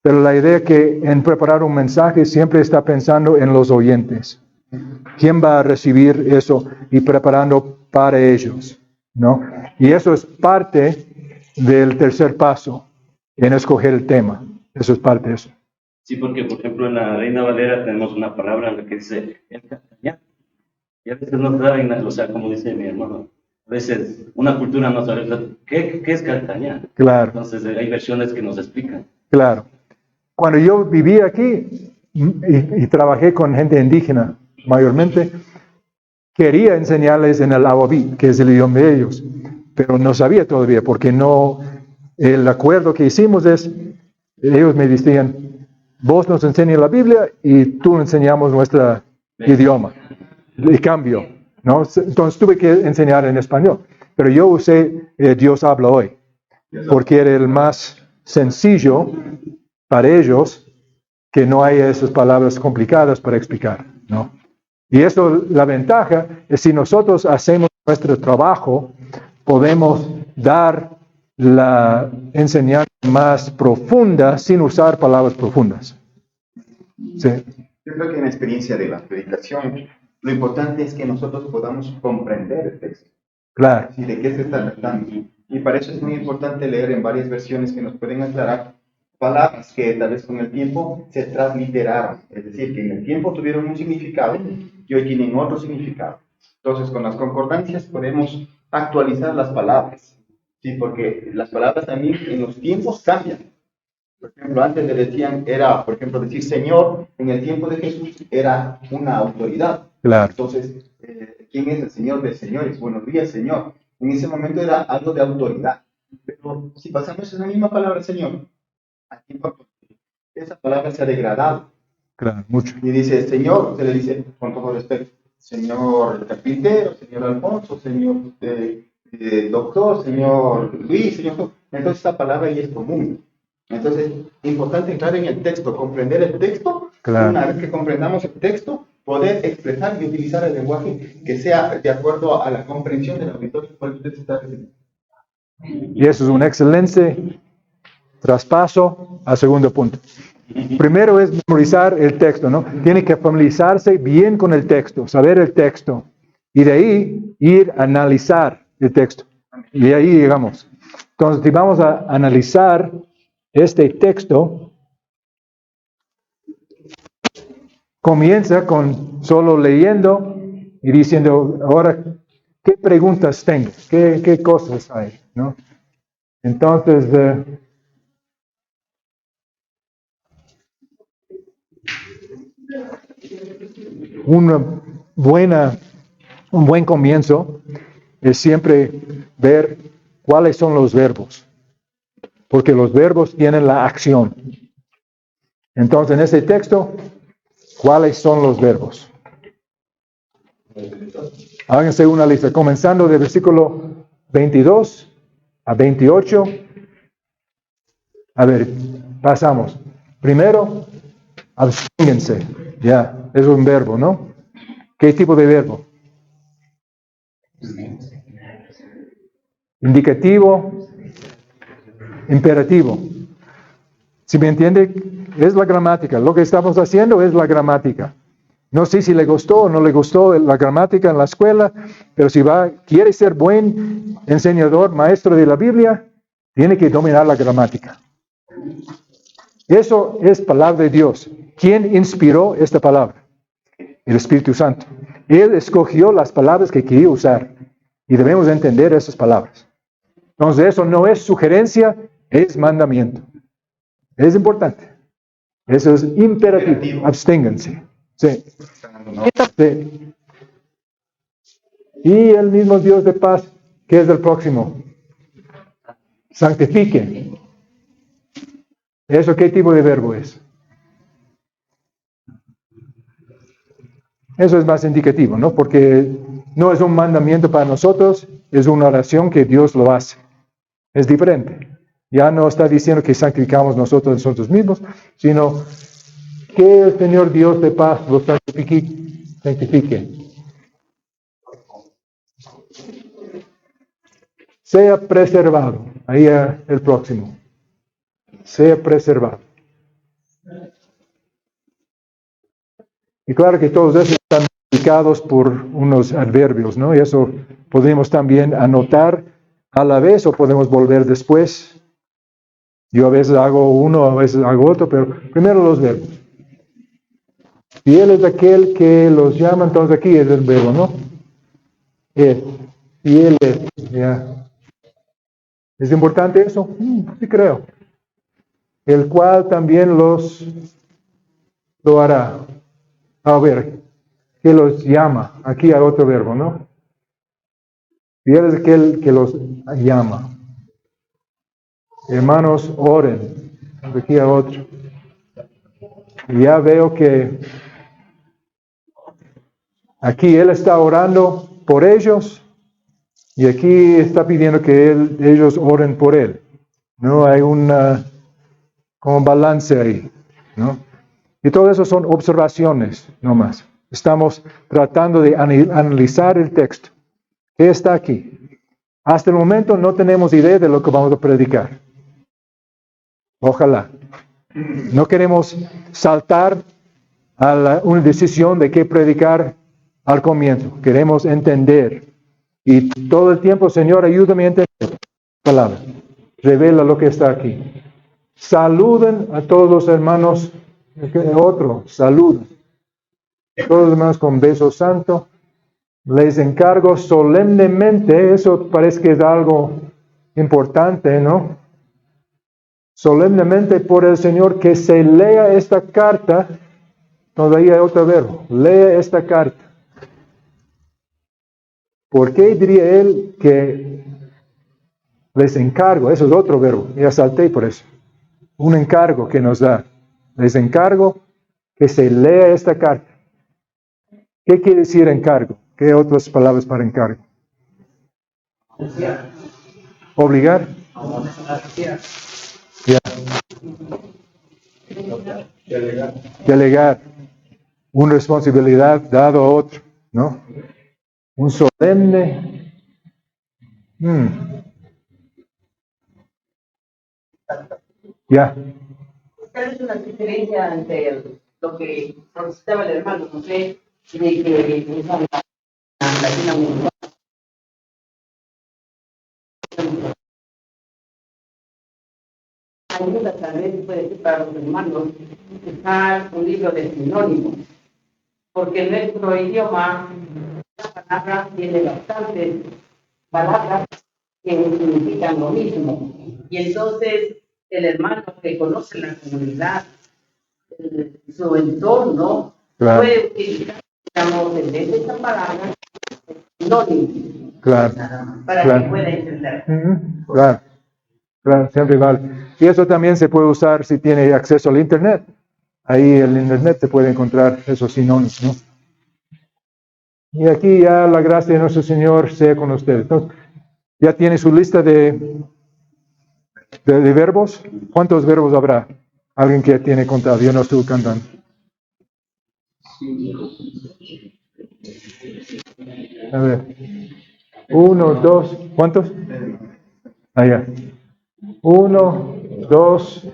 Speaker 1: pero la idea que en preparar un mensaje siempre está pensando en los oyentes. ¿Quién va a recibir eso y preparando para ellos? ¿No? Y eso es parte del tercer paso en escoger el tema. Eso es parte de eso.
Speaker 3: Sí, porque por ejemplo en la Reina Valera tenemos una palabra en la que dice el castañar. Y a veces no saben, o sea, como dice mi hermano, a veces una cultura no sabe qué es castañar.
Speaker 1: Claro.
Speaker 3: Entonces hay versiones que nos explican.
Speaker 1: Claro. Cuando yo vivía aquí y trabajé con gente indígena mayormente, quería enseñarles en el Awabi, que es el idioma de ellos, pero no sabía todavía, porque no, el acuerdo que hicimos es, ellos me decían, vos nos enseñas la Biblia y tú enseñamos nuestro idioma. Y cambio, ¿no? Entonces tuve que enseñar en español, pero yo usé Dios habla hoy, porque era el más sencillo para ellos, que no hay esas palabras complicadas para explicar, ¿no? Y eso, la ventaja es si nosotros hacemos nuestro trabajo, podemos dar la enseñanza más profunda sin usar palabras profundas. Sí,
Speaker 2: Yo creo que en la experiencia de la predicación, lo importante es que nosotros podamos comprender el texto.
Speaker 1: claro,
Speaker 2: ¿Sí? ¿De qué se está tratando? Y para eso es muy importante leer en varias versiones que nos pueden aclarar palabras que tal vez con el tiempo se transliteraron. Es decir, que en el tiempo tuvieron un significado y hoy tienen otro significado. Entonces, con las concordancias podemos actualizar las palabras. Sí, porque las palabras también en los tiempos cambian. Por ejemplo, antes le decían, era, por ejemplo, decir Señor, en el tiempo de Jesús era una autoridad.
Speaker 1: claro,
Speaker 2: Entonces, ¿quién es el Señor de señores? Buenos días, Señor. En ese momento era algo de autoridad. Pero si pasamos esa misma palabra, Señor, al tiempo, esa palabra se ha degradado.
Speaker 1: claro, mucho.
Speaker 2: Y dice, Señor, se le dice con todo respeto, Señor carpintero, Señor Alfonso, Señor doctor, Señor Luis, Señor. Entonces, esta palabra ya es común. Entonces, importante entrar en el texto, comprender el texto.
Speaker 1: Claro.
Speaker 2: Una vez que comprendamos el texto, poder expresar y utilizar el lenguaje que sea de acuerdo a la comprensión del auditorio por el que usted se está refiriendo.
Speaker 1: Y eso es un excelente traspaso al segundo punto. Primero es memorizar el texto, ¿no? Tiene que familiarizarse bien con el texto, saber el texto, y de ahí ir a analizar el texto. Y de ahí llegamos. Entonces, si vamos a analizar este texto, comienza con solo leyendo y diciendo, ahora, ¿qué preguntas tengo? ¿Qué cosas hay? ¿No? Entonces, un buen comienzo es siempre ver cuáles son los verbos, porque los verbos tienen la acción. Entonces, en este texto, ¿cuáles son los verbos? Háganse una lista, comenzando del versículo 22 a 28. A ver, pasamos. Primero, absténganse. Ya, es un verbo, ¿no? ¿Qué tipo de verbo? Indicativo, imperativo. Si me entiende, es la gramática. Lo que estamos haciendo es la gramática. No sé si le gustó o no le gustó la gramática en la escuela, pero si quiere ser buen enseñador, maestro de la Biblia, tiene que dominar la gramática. Eso es palabra de Dios. ¿Quién inspiró esta palabra? El Espíritu Santo. Él escogió las palabras que quería usar y debemos entender esas palabras. Entonces eso no es sugerencia, es mandamiento. Es importante. Eso es imperativo. Absténganse. Sí. Sí. Y el mismo Dios de paz, ¿qué es el próximo? Santifiquen. ¿Eso qué tipo de verbo es? Eso es más indicativo, ¿no? Porque no es un mandamiento para nosotros, es una oración que Dios lo hace. Es diferente. Ya no está diciendo que santificamos nosotros mismos, sino que el Señor Dios de paz lo santifique. Sea preservado. Ahí el próximo. Sea preservado. Y claro que todos esos están explicados por unos adverbios, ¿no? Y eso podemos también anotar a la vez o podemos volver después. Yo a veces hago uno, a veces hago otro, pero primero los verbos. Fiel es aquel que los llama, entonces aquí es el verbo, ¿no? Fiel es, ya. ¿Es importante eso? Sí creo. El cual también lo hará. A ver, que los llama. Aquí hay otro verbo, ¿no? Fiel es aquel que los llama. Hermanos, oren. Aquí hay otro. Y ya veo que aquí él está orando por ellos y aquí está pidiendo que ellos oren por él. No hay como balance ahí, ¿no? Y todo eso son observaciones, nomás. Estamos tratando de analizar el texto. ¿Qué está aquí? Hasta el momento no tenemos idea de lo que vamos a predicar. Ojalá. No queremos saltar a una decisión de qué predicar al comienzo. Queremos entender. Y todo el tiempo, Señor, ayúdame a entender la palabra. Revela lo que está aquí. Saluden a todos los hermanos. Saluden. Todos los hermanos con beso santo. Les encargo solemnemente, eso parece que es algo importante, ¿no? Solemnemente por el Señor que se lea esta carta. Todavía hay otro verbo. Lea esta carta. ¿Por qué diría él que les encargo? Eso es otro verbo. Ya salté por eso. Un encargo que nos da. Les encargo que se lea esta carta. ¿Qué quiere decir encargo? ¿Qué otras palabras para encargo? ¿Obligar? Ya. Delegar. Una responsabilidad dado a otro, ¿no? Un solemne. Ya.
Speaker 6: Tal vez una diferencia entre lo que solicitaba el hermano José de que esa latinoamericana ayuda tal vez puede ser para los hermanos usar un libro de sinónimos, porque en nuestro idioma la palabra tiene bastantes palabras que significan lo mismo, y entonces el hermano que conoce la comunidad, su entorno,
Speaker 1: Claro.
Speaker 6: puede utilizar, digamos, en vez de esta palabra, sinónimo,
Speaker 1: Claro.
Speaker 6: para
Speaker 1: Claro.
Speaker 6: que pueda entender.
Speaker 1: Claro. Claro, siempre vale. Y eso también se puede usar si tiene acceso al Internet. Ahí en el Internet se puede encontrar esos sinónimos, ¿no? Y aquí ya la gracia de nuestro Señor sea con ustedes. Entonces, ¿ya tiene su lista de verbos? ¿Cuántos verbos habrá? Alguien que tiene contado. Yo no estoy contando. A ver. 1, 2. ¿Cuántos? Allá. 1, 2,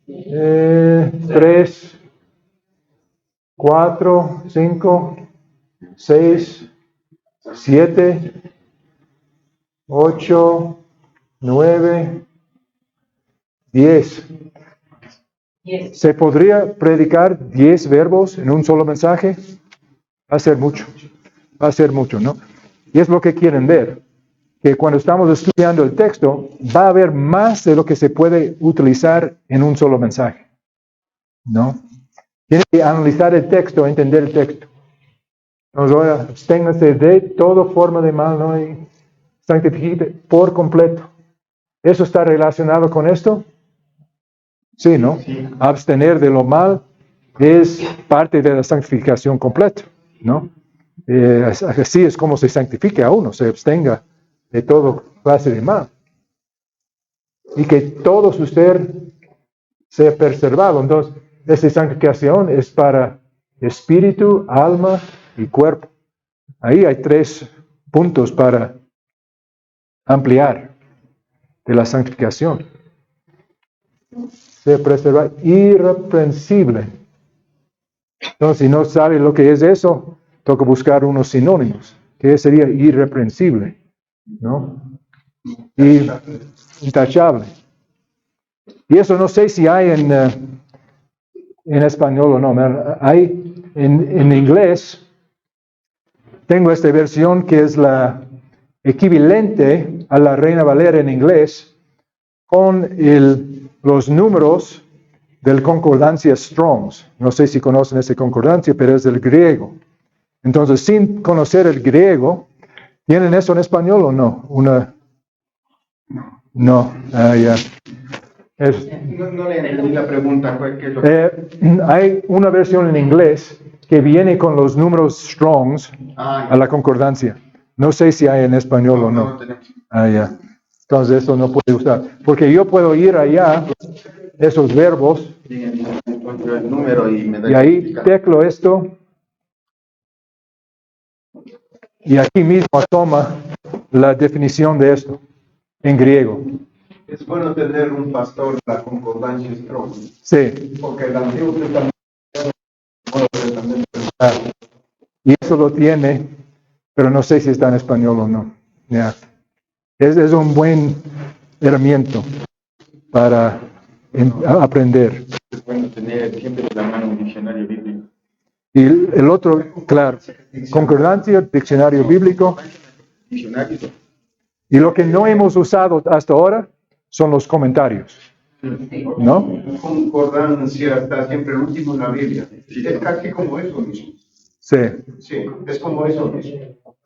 Speaker 1: 3, 4, 5, 6, 7, 8, 9, 10. ¿Se podría predicar 10 verbos en un solo mensaje? Va a ser mucho. Va a ser mucho, ¿no? Y es lo que quieren ver. Que cuando estamos estudiando el texto, va a haber más de lo que se puede utilizar en un solo mensaje, ¿no? Tiene que analizar el texto, entender el texto. Entonces, ahora, absténganse de toda forma de mal, ¿no? Y santifique por completo. ¿Eso está relacionado con esto? Sí, ¿no?
Speaker 2: Sí.
Speaker 1: Abstener de lo mal es parte de la santificación completa, ¿no? Así es como se santifica a uno, se abstenga de todo clase de mal. Y que todo su ser sea preservado. Entonces, esa santificación es para espíritu, alma y cuerpo. Ahí hay 3 puntos para ampliar de la santificación. Sea preservado, irreprensible. Entonces, si no sabe lo que es eso, toca buscar unos sinónimos. ¿Qué sería irreprensible? ¿No? Y intachable. Y eso no sé si hay en español o no. Hay en inglés. Tengo esta versión que es la equivalente a la Reina Valera en inglés con los números del concordancia Strong's. No sé si conocen esa concordancia, pero es del griego. Entonces, sin conocer el griego, ¿tienen eso en español o no? No. Ya.
Speaker 2: No le entendí la pregunta. ¿Qué es lo que...
Speaker 1: Hay una versión en inglés que viene con los números Strong's a la concordancia. No sé si hay en español o no.
Speaker 2: No tenemos.
Speaker 1: Ya. Entonces, eso no puede usar. Porque yo puedo ir allá, esos verbos,
Speaker 2: Encuentro el número y me da
Speaker 1: y ahí
Speaker 2: significado.
Speaker 1: teclo esto, y aquí mismo toma la definición de esto en griego.
Speaker 2: Es bueno tener un pastor de la concordancia Strong,
Speaker 1: Sí.
Speaker 2: porque el Antiguo Testamento es el Nuevo Testamento.
Speaker 1: Y eso lo tiene, pero no sé si está en español o no. Ya. Es un buen herramienta para aprender.
Speaker 2: Es bueno tener siempre de la mano un diccionario bíblico.
Speaker 1: Y el otro, claro, concordancia, diccionario bíblico.
Speaker 2: Diccionario.
Speaker 1: Y lo que no hemos usado hasta ahora son los comentarios, ¿no?
Speaker 2: Concordancia está siempre el último en la Biblia. Es casi como eso mismo.
Speaker 1: Sí.
Speaker 2: Sí, es como eso mismo.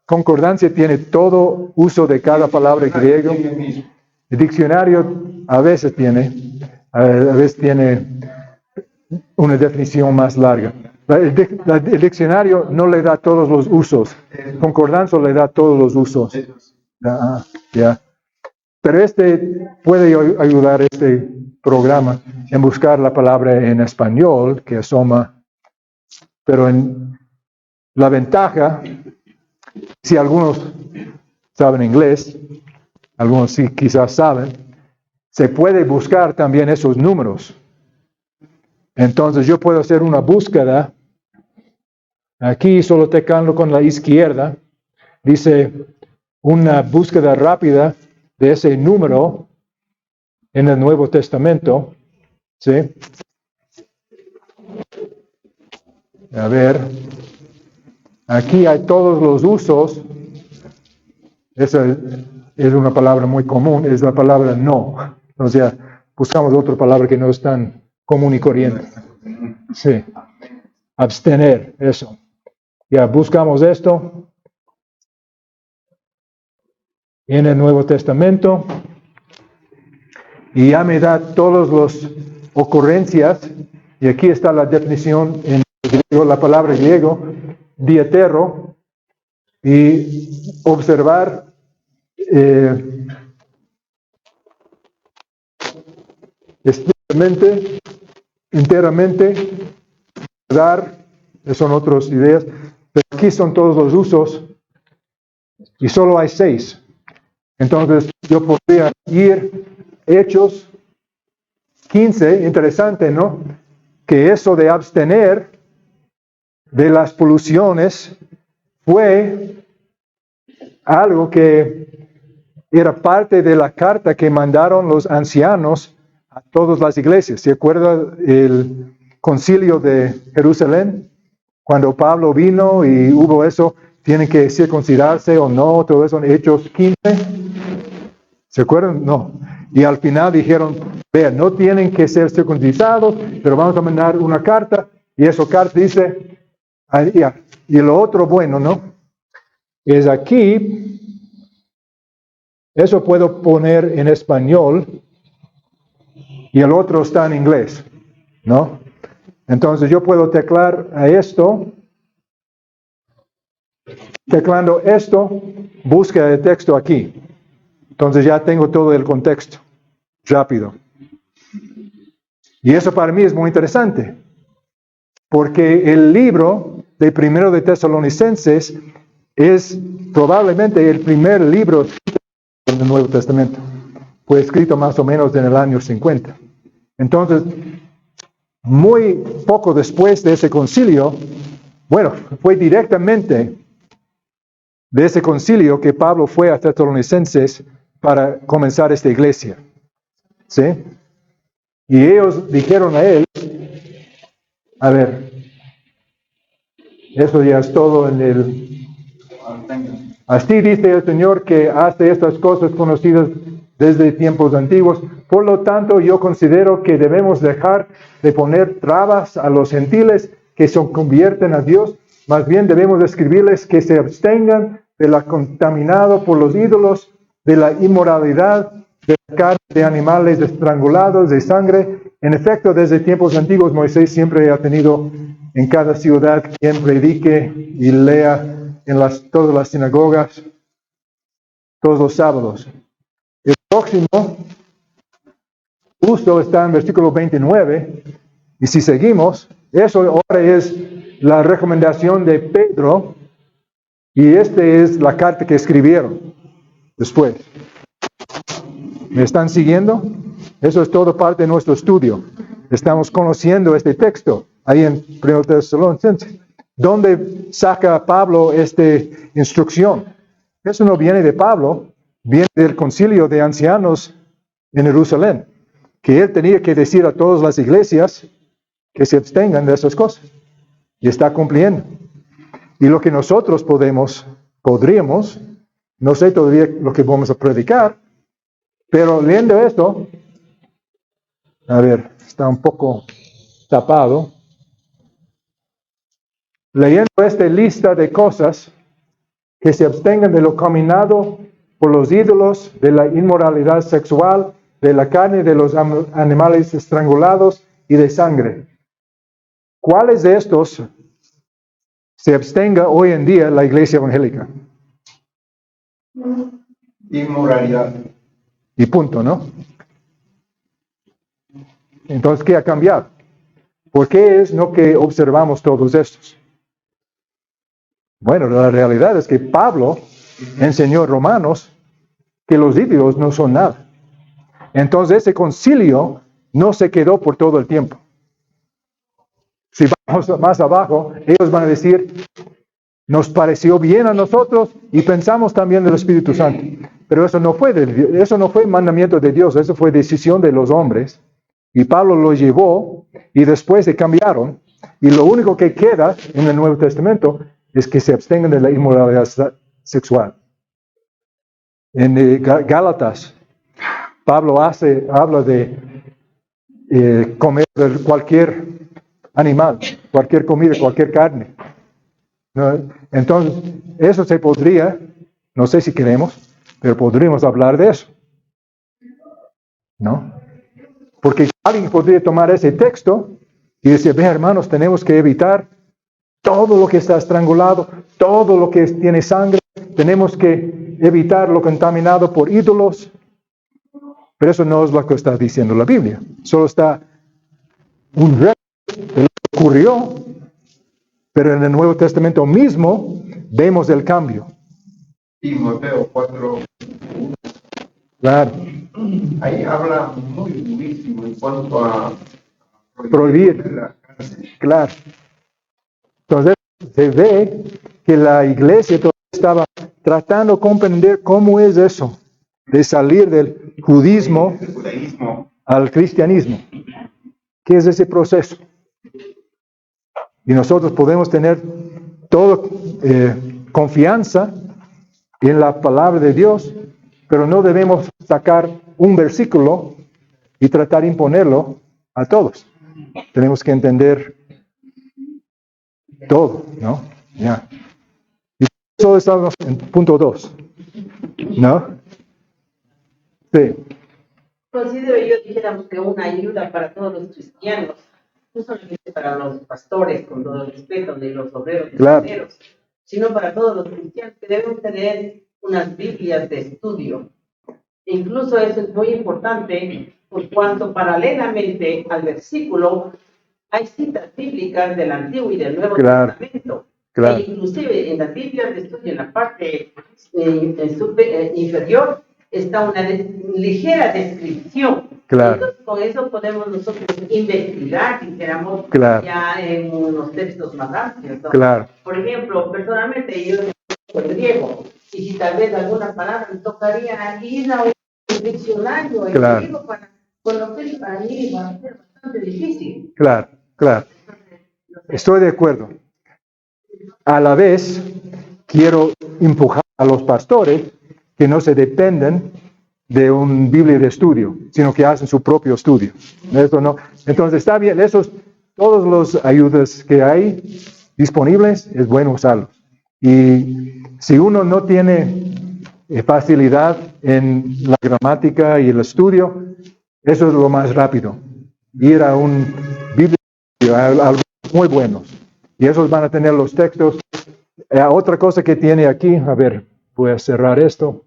Speaker 1: Concordancia tiene todo uso de cada palabra griego.
Speaker 2: Tiene el mismo.
Speaker 1: El diccionario a veces tiene una definición más larga. El diccionario no le da todos los usos. Concordancia le da todos los usos. Ya. Pero puede ayudar este programa en buscar la palabra en español que asoma. Pero la ventaja, si algunos saben inglés, algunos sí quizás saben, se puede buscar también esos números. Entonces yo puedo hacer una búsqueda. Aquí solo teclando con la izquierda, dice una búsqueda rápida de ese número en el Nuevo Testamento. ¿Sí? A ver. Aquí hay todos los usos. Esa es una palabra muy común, es la palabra no. O sea, buscamos otra palabra que no es tan común y corriente. Sí. Abstener, eso. Ya buscamos esto en el Nuevo Testamento y ya me da todas las ocurrencias, y aquí está la definición en griego, la palabra griego, dietero, y observar estrictamente, enteramente, dar, son otras ideas, pero aquí son todos los usos y solo hay 6. Entonces yo podría ir Hechos 15, interesante, ¿no? Que eso de abstener de las poluciones fue algo que era parte de la carta que mandaron los ancianos a todas las iglesias. ¿Se acuerda el concilio de Jerusalén? Cuando Pablo vino y hubo eso, tienen que circuncidarse o no, todo eso en Hechos 15. ¿Se acuerdan? No. Y al final dijeron, vean, no tienen que ser circuncidados, pero vamos a mandar una carta. Y esa carta dice, y lo otro bueno, ¿no? Es aquí, eso puedo poner en español, y el otro está en inglés, ¿no? Entonces yo puedo teclar a esto. Teclando esto, búsqueda de texto aquí. Entonces ya tengo todo el contexto, rápido. Y eso para mí es muy interesante, porque el libro de Primero de Tesalonicenses es probablemente el primer libro del Nuevo Testamento. Fue escrito más o menos en el año 50. Entonces, muy poco después de ese concilio, bueno, fue directamente de ese concilio que Pablo fue a Tesalonicenses para comenzar esta iglesia. ¿Sí? Y ellos dijeron a él, a ver, eso ya es todo en el... Así dice el Señor que hace estas cosas conocidas desde tiempos antiguos. Por lo tanto, yo considero que debemos dejar de poner trabas a los gentiles que se convierten a Dios. Más bien debemos escribirles que se abstengan de lo contaminado por los ídolos, de la inmoralidad, de la carne de animales estrangulados, de sangre. En efecto, desde tiempos antiguos Moisés siempre ha tenido en cada ciudad quien predique y lea en todas las sinagogas, todos los sábados. El próximo justo está en versículo 29, y si seguimos, eso ahora es la recomendación de Pedro, y esta es la carta que escribieron después. ¿Me están siguiendo? Eso es todo parte de nuestro estudio. Estamos conociendo este texto ahí en 1 Tesalonicenses. ¿Dónde saca Pablo esta instrucción? Eso no viene de Pablo, viene del concilio de ancianos en Jerusalén, que él tenía que decir a todas las iglesias que se abstengan de esas cosas. Y está cumpliendo. Y lo que nosotros podríamos, no sé todavía lo que vamos a predicar, pero leyendo esto, a ver, está un poco tapado. Leyendo esta lista de cosas, que se abstengan de lo combinado por los ídolos, de la inmoralidad sexual, de la carne de los animales estrangulados y de sangre. ¿Cuáles de estos se abstenga hoy en día la iglesia evangélica?
Speaker 2: Inmoralidad.
Speaker 1: Y punto, ¿no? Entonces, ¿qué ha cambiado? ¿Por qué es no que observamos todos estos? Bueno, la realidad es que Pablo enseñó a Romanos que los ídolos no son nada. Entonces ese concilio no se quedó por todo el tiempo. Si vamos más abajo, ellos van a decir, nos pareció bien a nosotros y pensamos también del Espíritu Santo. Pero eso no fue mandamiento de Dios, eso fue decisión de los hombres. Y Pablo lo llevó y después se cambiaron. Y lo único que queda en el Nuevo Testamento es que se abstengan de la inmoralidad sexual. En Gálatas, Pablo habla de comer cualquier animal, cualquier comida, cualquier carne. ¿No? Entonces, eso se podría, no sé si queremos, pero podríamos hablar de eso. ¿No? Porque alguien podría tomar ese texto y decir, ve hermanos, tenemos que evitar todo lo que está estrangulado, todo lo que tiene sangre, tenemos que evitar lo contaminado por ídolos. Pero eso no es lo que está diciendo la Biblia. Solo está un reto de lo que ocurrió, pero en el Nuevo Testamento mismo vemos el cambio.
Speaker 2: Timoteo 4.
Speaker 1: Claro.
Speaker 2: Ahí habla muy durísimo en cuanto a
Speaker 1: Prohibir.
Speaker 2: la cárcel.
Speaker 1: Claro. Entonces se ve que la iglesia todavía estaba tratando de comprender cómo es eso, de salir del judismo
Speaker 2: El judaísmo,
Speaker 1: al cristianismo. ¿Qué es ese proceso? Y nosotros podemos tener toda confianza en la palabra de Dios, pero no debemos sacar un versículo y tratar de imponerlo a todos. Tenemos que entender todo, ¿no? Ya. Y eso estamos en punto 2, ¿no? Sí,
Speaker 6: Considero yo, dijéramos, que una ayuda para todos los cristianos, no solamente para los pastores, con todo el respeto, ni los obreros, ni
Speaker 1: Claro.
Speaker 6: los misioneros, sino para todos los cristianos que deben tener unas Biblias de estudio. Incluso eso es muy importante, por cuanto paralelamente al versículo hay citas bíblicas del Antiguo y del Nuevo
Speaker 1: Claro.
Speaker 6: Testamento.
Speaker 1: Claro.
Speaker 6: E inclusive en las Biblias de estudio, en la parte inferior, está una ligera descripción.
Speaker 1: Claro.
Speaker 6: Entonces, con eso podemos nosotros investigar, dijéramos,
Speaker 1: Claro.
Speaker 6: ya en unos textos más amplios, ¿no?
Speaker 1: claro,
Speaker 6: Por ejemplo, personalmente yo soy griego, y si tal vez alguna palabra me tocaría ir a un diccionario en
Speaker 1: Claro.
Speaker 6: griego para conocer, para mí va a ser bastante difícil.
Speaker 1: claro. Estoy de acuerdo. A la vez, quiero empujar a los pastores que no se dependen de un Biblia de estudio, sino que hacen su propio estudio. Esto no. Entonces está bien, todos los ayudas que hay disponibles, es bueno usarlos. Y si uno no tiene facilidad en la gramática y el estudio, eso es lo más rápido. Ir a un Biblia, a algunos muy buenos. Y esos van a tener los textos. Otra cosa que tiene aquí, a ver, voy a cerrar esto.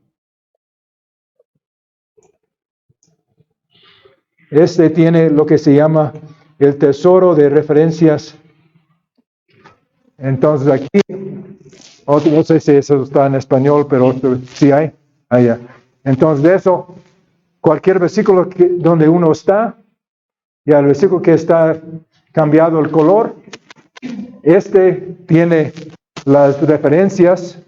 Speaker 1: Este tiene lo que se llama el tesoro de referencias. Entonces aquí, no sé si eso está en español, pero sí hay. Allá. Entonces de eso, cualquier versículo donde uno está, y el versículo que está cambiado el color, este tiene las referencias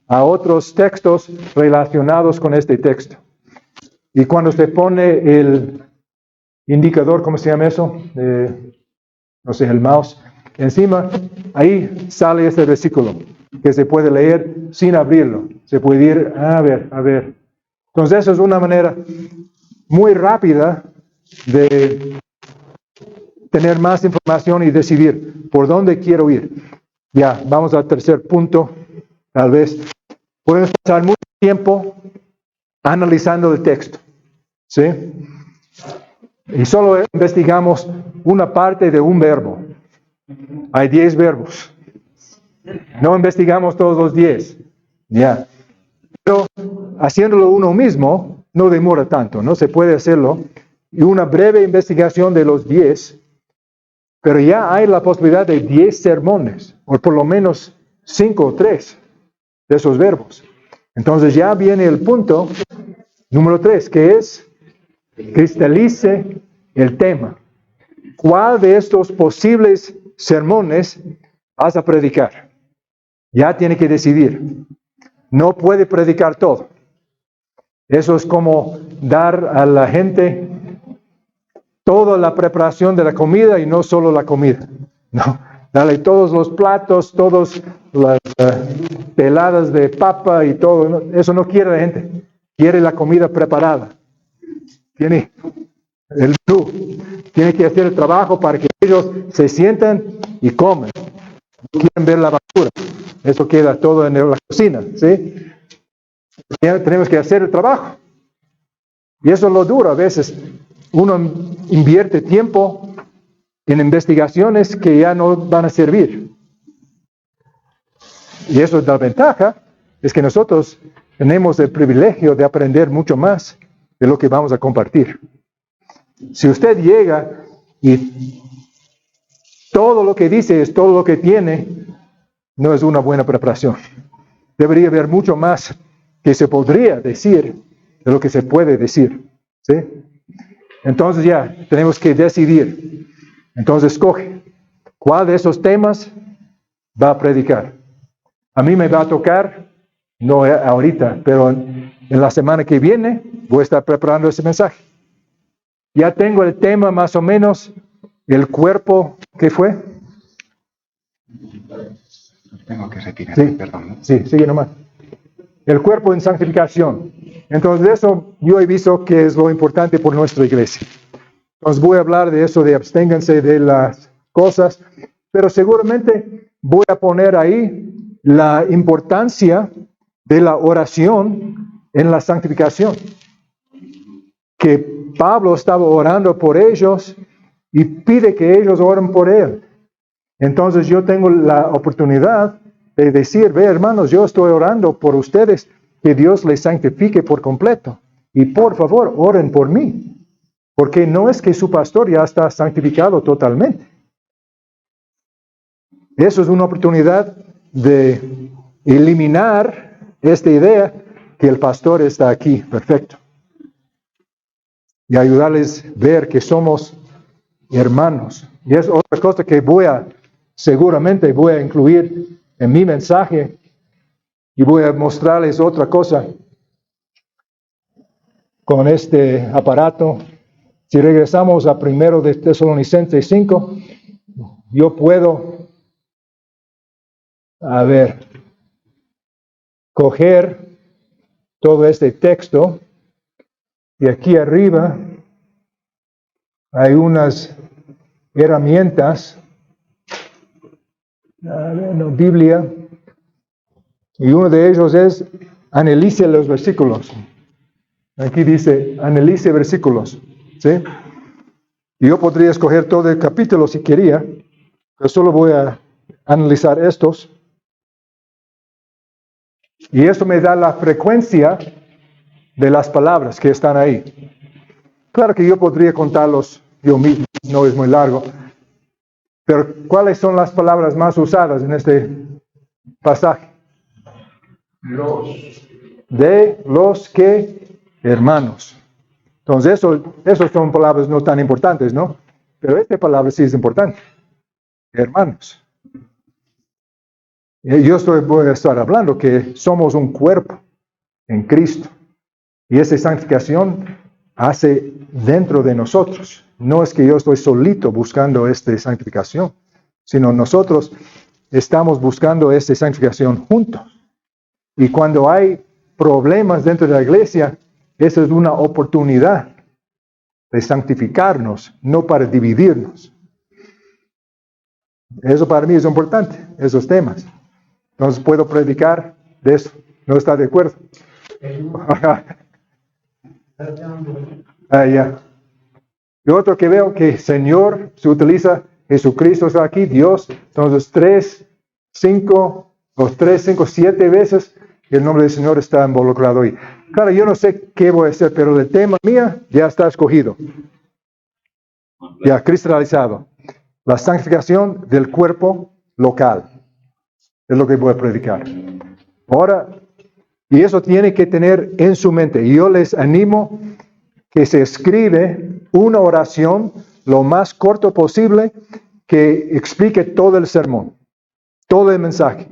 Speaker 1: a otros textos relacionados con este texto. Y cuando se pone el indicador, ¿cómo se llama eso? No sé, el mouse. Encima, ahí sale este versículo que se puede leer sin abrirlo. Se puede ir, a ver. Entonces, eso es una manera muy rápida de tener más información y decidir por dónde quiero ir. Ya, vamos al tercer punto. Tal vez podemos pasar mucho tiempo analizando el texto. ¿Sí? Y solo investigamos una parte de un verbo. Hay 10 verbos. No investigamos todos los 10. Ya. Pero haciéndolo uno mismo no demora tanto, ¿no? Se puede hacerlo. Y una breve investigación de los 10. Pero ya hay la posibilidad de 10 sermones, o por lo menos 5 o 3 de esos verbos. Entonces ya viene el punto número 3, que es cristalice el tema. ¿Cuál de estos posibles sermones vas a predicar? Ya tiene que decidir. No puede predicar todo. Eso es como dar a la gente toda la preparación de la comida y no solo la comida. No, dale todos los platos, todas las peladas de papa y todo. No, eso no quiere la gente. Quiere la comida preparada. Tiene el menú. Tiene que hacer el trabajo para que ellos se sientan y comen. No quieren ver la basura. Eso queda todo en la cocina, ¿sí? Tenemos que hacer el trabajo. Y eso es lo duro a veces. Uno invierte tiempo en investigaciones que ya no van a servir. Y eso es la ventaja, es que nosotros tenemos el privilegio de aprender mucho más de lo que vamos a compartir. Si usted llega y todo lo que dice es todo lo que tiene, no es una buena preparación. Debería haber mucho más que se podría decir de lo que se puede decir. ¿Sí? Entonces ya tenemos que decidir. Entonces escoge cuál de esos temas va a predicar. A mí me va a tocar, no ahorita, pero en la semana que viene voy a estar preparando ese mensaje. Ya tengo el tema más o menos, el cuerpo, ¿qué fue?
Speaker 2: Tengo que retirar,
Speaker 1: Sí,
Speaker 2: perdón.
Speaker 1: sí, sigue nomás. El cuerpo en santificación. Entonces eso yo he visto que es lo importante por nuestra iglesia. Entonces voy a hablar de eso, de absténganse de las cosas, pero seguramente voy a poner ahí la importancia de la oración en la santificación. Que Pablo estaba orando por ellos y pide que ellos oren por él. Entonces yo tengo la oportunidad de decir, ve hermanos, yo estoy orando por ustedes, que Dios les santifique por completo. Y por favor, oren por mí. Porque no es que su pastor ya está santificado totalmente. Eso es una oportunidad de eliminar esta idea que el pastor está aquí, perfecto. Y ayudarles a ver que somos hermanos. Y es otra cosa que seguramente voy a incluir en mi mensaje. Y voy a mostrarles otra cosa con este aparato. Si regresamos a 1 de Tesalonicenses 5, yo puedo, coger todo este texto y aquí arriba hay unas herramientas, Biblia, y uno de ellos es analice los versículos. Aquí dice analice versículos, ¿sí? Y yo podría escoger todo el capítulo si quería, pero solo voy a analizar estos. Y esto me da la frecuencia de las palabras que están ahí. Claro que yo podría contarlos yo mismo, no es muy largo. Pero ¿cuáles son las palabras más usadas en este pasaje? De los que hermanos. Entonces, esos son palabras no tan importantes, ¿no? Pero esta palabra sí es importante. Hermanos. Voy a estar hablando que somos un cuerpo en Cristo. Y esa santificación hace dentro de nosotros. No es que yo estoy solito buscando esta santificación, sino nosotros estamos buscando esta santificación juntos. Y cuando hay problemas dentro de la iglesia, esa es una oportunidad de santificarnos, no para dividirnos. Eso para mí es importante, esos temas. Entonces puedo predicar de eso. ¿No está de acuerdo? Ya. Y otro que veo que Señor se utiliza, Jesucristo está aquí, Dios. Entonces 7 veces el nombre del Señor está involucrado ahí. Claro, yo no sé qué voy a hacer, pero el tema mía ya está escogido. Ya cristalizado. La santificación del cuerpo local. Es lo que voy a predicar. Ahora, y eso tiene que tener en su mente. Y yo les animo que se escribe una oración lo más corto posible que explique todo el sermón, todo el mensaje.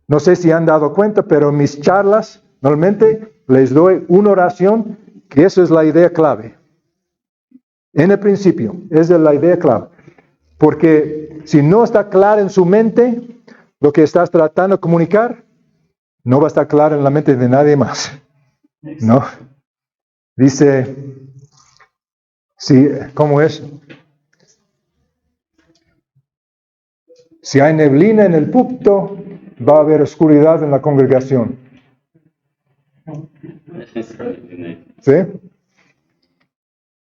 Speaker 1: No sé si han dado cuenta, pero en mis charlas normalmente les doy una oración que eso es la idea clave. En el principio, esa es la idea clave. Porque si no está claro en su mente lo que estás tratando de comunicar, no va a estar claro en la mente de nadie más. ¿No? Dice, ¿cómo es? Si hay neblina en el púlpito, va a haber oscuridad en la congregación. ¿Sí?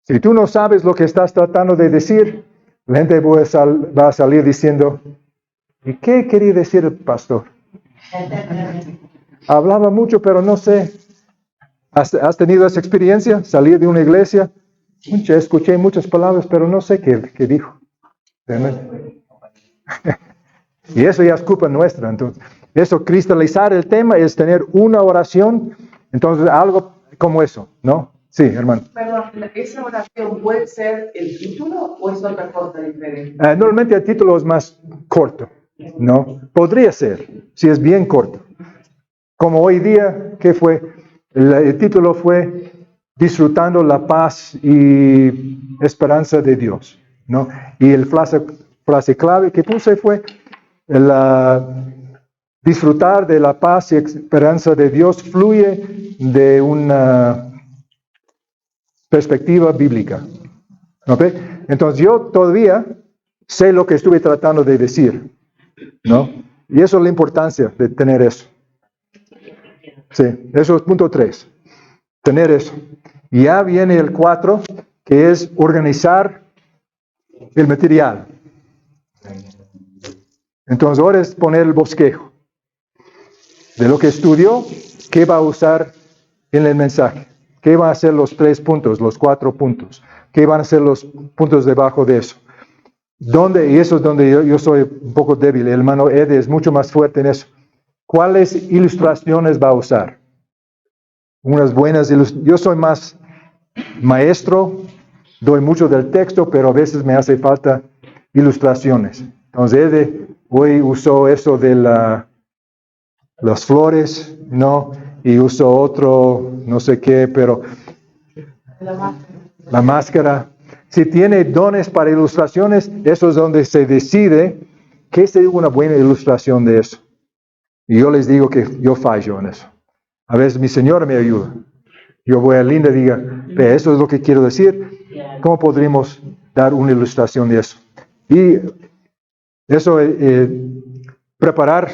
Speaker 1: Si tú no sabes lo que estás tratando de decir, la gente va a salir diciendo, ¿y qué quería decir el pastor? Hablaba mucho, pero no sé. ¿Has tenido esa experiencia? Salir de una iglesia, escuché muchas palabras, pero no sé qué dijo. Y eso ya es culpa nuestra. Entonces, eso, cristalizar el tema es tener una oración. Entonces, algo como eso, ¿no? Sí, hermano.
Speaker 6: Perdón, ¿esa oración puede ser el título o es otra cosa diferente?
Speaker 1: Normalmente el título es más corto. ¿no? Podría ser, si es bien corto. Como hoy día, ¿qué fue? El título fue Disfrutando la paz y esperanza de Dios, ¿no? Y el frase clave que puse fue disfrutar de la paz y esperanza de Dios fluye de una perspectiva bíblica. ¿Ok? Entonces yo todavía sé lo que estuve tratando de decir, ¿no? Y eso es la importancia de tener eso. Sí, eso es punto 3. Tener eso. Y ya viene el 4, que es organizar el material. Entonces ahora es poner el bosquejo de lo que estudió, qué va a usar en el mensaje, qué van a ser los 3 puntos, los 4 puntos, qué van a ser los puntos debajo de eso. Y eso es donde yo soy un poco débil. El hermano Ed es mucho más fuerte en eso. ¿Cuáles ilustraciones va a usar? Unas buenas ilustraciones. Yo soy más maestro, doy mucho del texto, pero a veces me hace falta ilustraciones. Entonces Ed hoy usó eso de las flores, ¿no? Y usó otro, no sé qué, pero la máscara. Si tiene dones para ilustraciones, eso es donde se decide qué sería una buena ilustración de eso. Y yo les digo que yo fallo en eso. A veces mi señora me ayuda. Yo voy a Linda y diga, ve, eso es lo que quiero decir. ¿Cómo podríamos dar una ilustración de eso? Y eso, preparar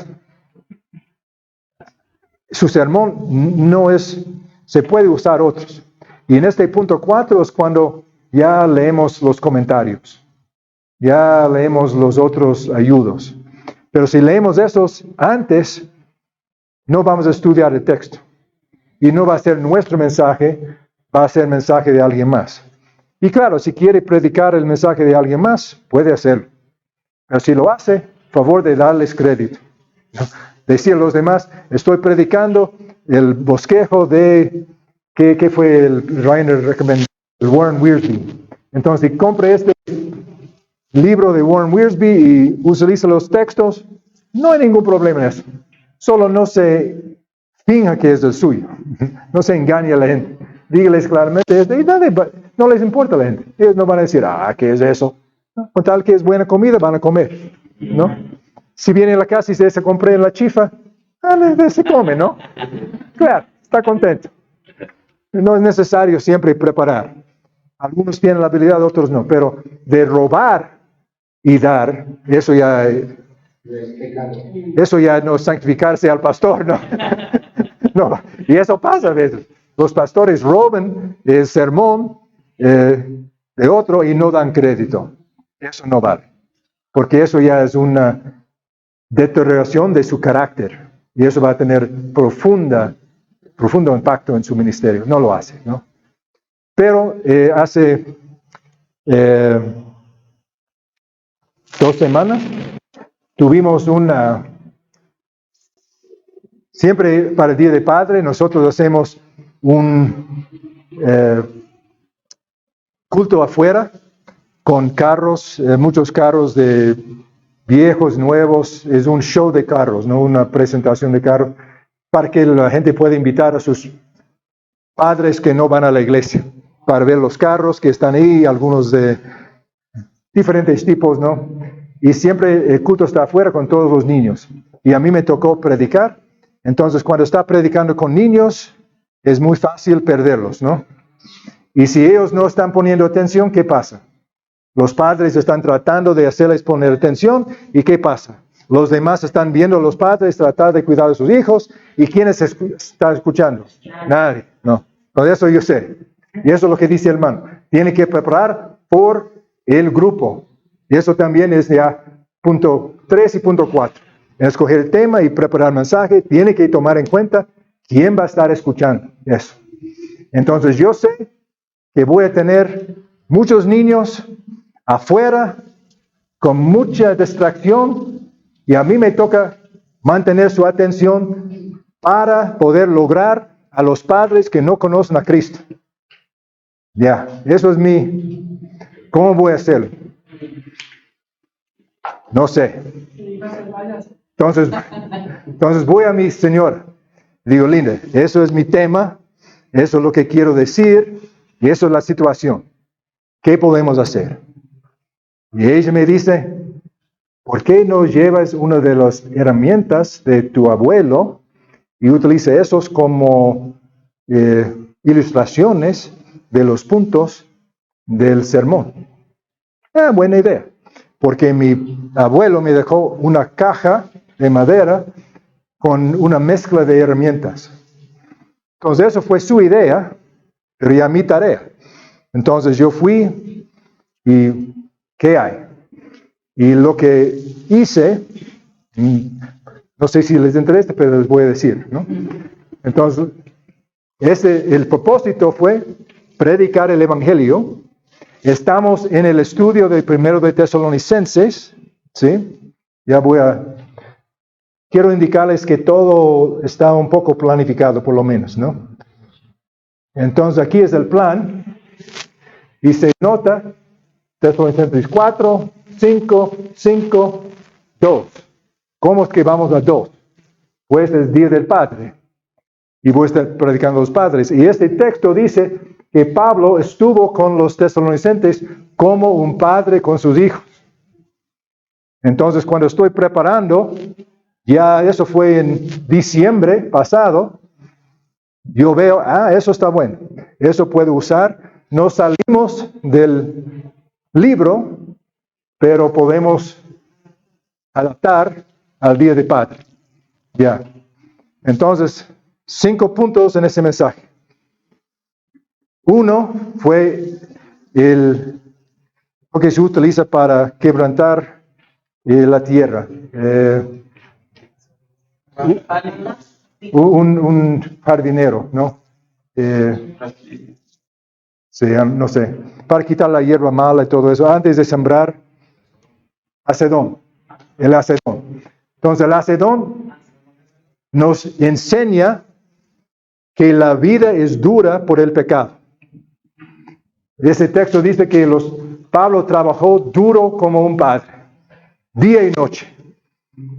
Speaker 1: su sermón se puede usar otros. Y en este punto 4 es cuando ya leemos los comentarios. Ya leemos los otros ayudos. Pero si leemos esos antes, no vamos a estudiar el texto. Y no va a ser nuestro mensaje, va a ser el mensaje de alguien más. Y claro, si quiere predicar el mensaje de alguien más, puede hacerlo. Pero si lo hace, favor de darles crédito. ¿No? Decir a los demás, estoy predicando el bosquejo de, ¿qué fue el Rainer recomendó? El Warren Wiersbe. Entonces, si compre este libro de Warren Wiersbe y utiliza los textos, no hay ningún problema en eso. Solo no se finja que es el suyo. No se engañe a la gente. Dígales claramente esto y no les importa a la gente. Ellos no van a decir, ¿qué es eso? ¿No? Con tal que es buena comida, van a comer, ¿no? Si viene a la casa y se compré la chifa, se come, ¿no? Claro, está contento. No es necesario siempre preparar. Algunos tienen la habilidad, otros no. Pero de robar y dar, eso ya no es santificarse al pastor, ¿no? No, y eso pasa a veces. Los pastores roban el sermón de otro y no dan crédito. Eso no vale. Porque eso ya es una deterioración de su carácter. Y eso va a tener profundo impacto en su ministerio. No lo hace, ¿no? Pero hace 2 semanas tuvimos siempre para el Día de Padre, nosotros hacemos un culto afuera con carros, muchos carros de viejos, nuevos. Es un show de carros, no una presentación de carros, para que la gente pueda invitar a sus padres que no van a la iglesia, para ver los carros que están ahí, algunos de diferentes tipos, ¿no? Y siempre el culto está afuera con todos los niños. Y a mí me tocó predicar. Entonces, cuando está predicando con niños, es muy fácil perderlos, ¿no? Y si ellos no están poniendo atención, ¿qué pasa? Los padres están tratando de hacerles poner atención, ¿y qué pasa? Los demás están viendo a los padres tratar de cuidar a sus hijos, ¿y quiénes están escuchando? Nadie, no. Por eso yo sé. Y eso es lo que dice el hermano. Tiene que preparar por el grupo. Y eso también es ya punto 3 y punto 4. Escoger el tema y preparar el mensaje, tiene que tomar en cuenta quién va a estar escuchando eso. Entonces yo sé que voy a tener muchos niños afuera con mucha distracción y a mí me toca mantener su atención para poder lograr a los padres que no conocen a Cristo. Ya, eso es ¿cómo voy a hacerlo? No sé. Entonces voy a mi señora. Digo, Linda, eso es mi tema, eso es lo que quiero decir, y eso es la situación. ¿Qué podemos hacer? Y ella me dice, ¿por qué no llevas una de las herramientas de tu abuelo y utiliza esos como ilustraciones de los puntos del sermón? Buena idea, porque mi abuelo me dejó una caja de madera con una mezcla de herramientas. Entonces eso fue su idea, pero ya mi tarea. Entonces yo fui y ¿qué hay? Y lo que hice, no sé si les interesa, pero les voy a decir, ¿no? Entonces, el propósito fue predicar el Evangelio. Estamos en el estudio del primero de Tesalonicenses, ¿sí? Quiero indicarles que todo está un poco planificado, por lo menos, ¿no? Entonces aquí es el plan, y se nota, Tesalonicenses 4, 5, 5, 2. ¿Cómo es que vamos a 2? Pues es Día del Padre, y voy a estar predicando a los padres. Y este texto dice que Pablo estuvo con los tesalonicenses como un padre con sus hijos. Entonces, cuando estoy preparando, ya eso fue en diciembre pasado, yo veo, eso está bueno, eso puedo usar. No salimos del libro, pero podemos adaptar al Día de Padre. Ya. Entonces, 5 puntos en ese mensaje. 1 fue lo que se utiliza para quebrantar la tierra. Un jardinero, ¿no? No sé, para quitar la hierba mala y todo eso, antes de sembrar, el hacedón. Entonces el hacedón nos enseña que la vida es dura por el pecado. Ese texto dice que Pablo trabajó duro como un padre, día y noche.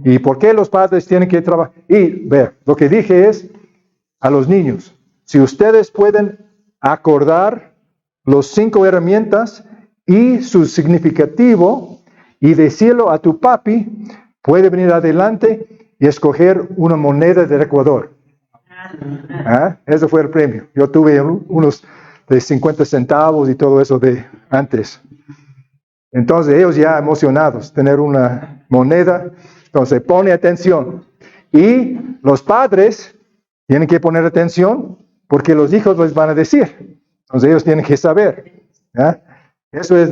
Speaker 1: ¿Y por qué los padres tienen que trabajar? Y lo que dije es a los niños, si ustedes pueden acordar los 5 herramientas y su significativo y decirlo a tu papi, puede venir adelante y escoger una moneda del Ecuador. Ese fue el premio. Yo tuve unos de 50 centavos y todo eso de antes. Entonces ellos ya emocionados, tener una moneda. Entonces pone atención. Y los padres tienen que poner atención porque los hijos les van a decir. Entonces ellos tienen que saber. Eso es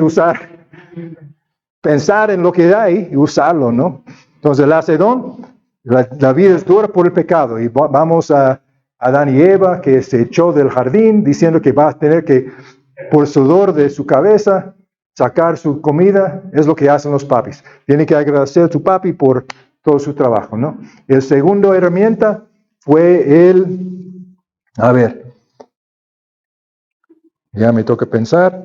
Speaker 1: pensar en lo que hay y usarlo, ¿no? Entonces el hacedón, la vida es dura por el pecado. Y vamos a Adán y Eva, que se echó del jardín diciendo que va a tener que, por sudor de su cabeza, sacar su comida. Es lo que hacen los papis. Tienen que agradecer a tu papi por todo su trabajo, ¿no? El segundo herramienta fue ya me toca pensar.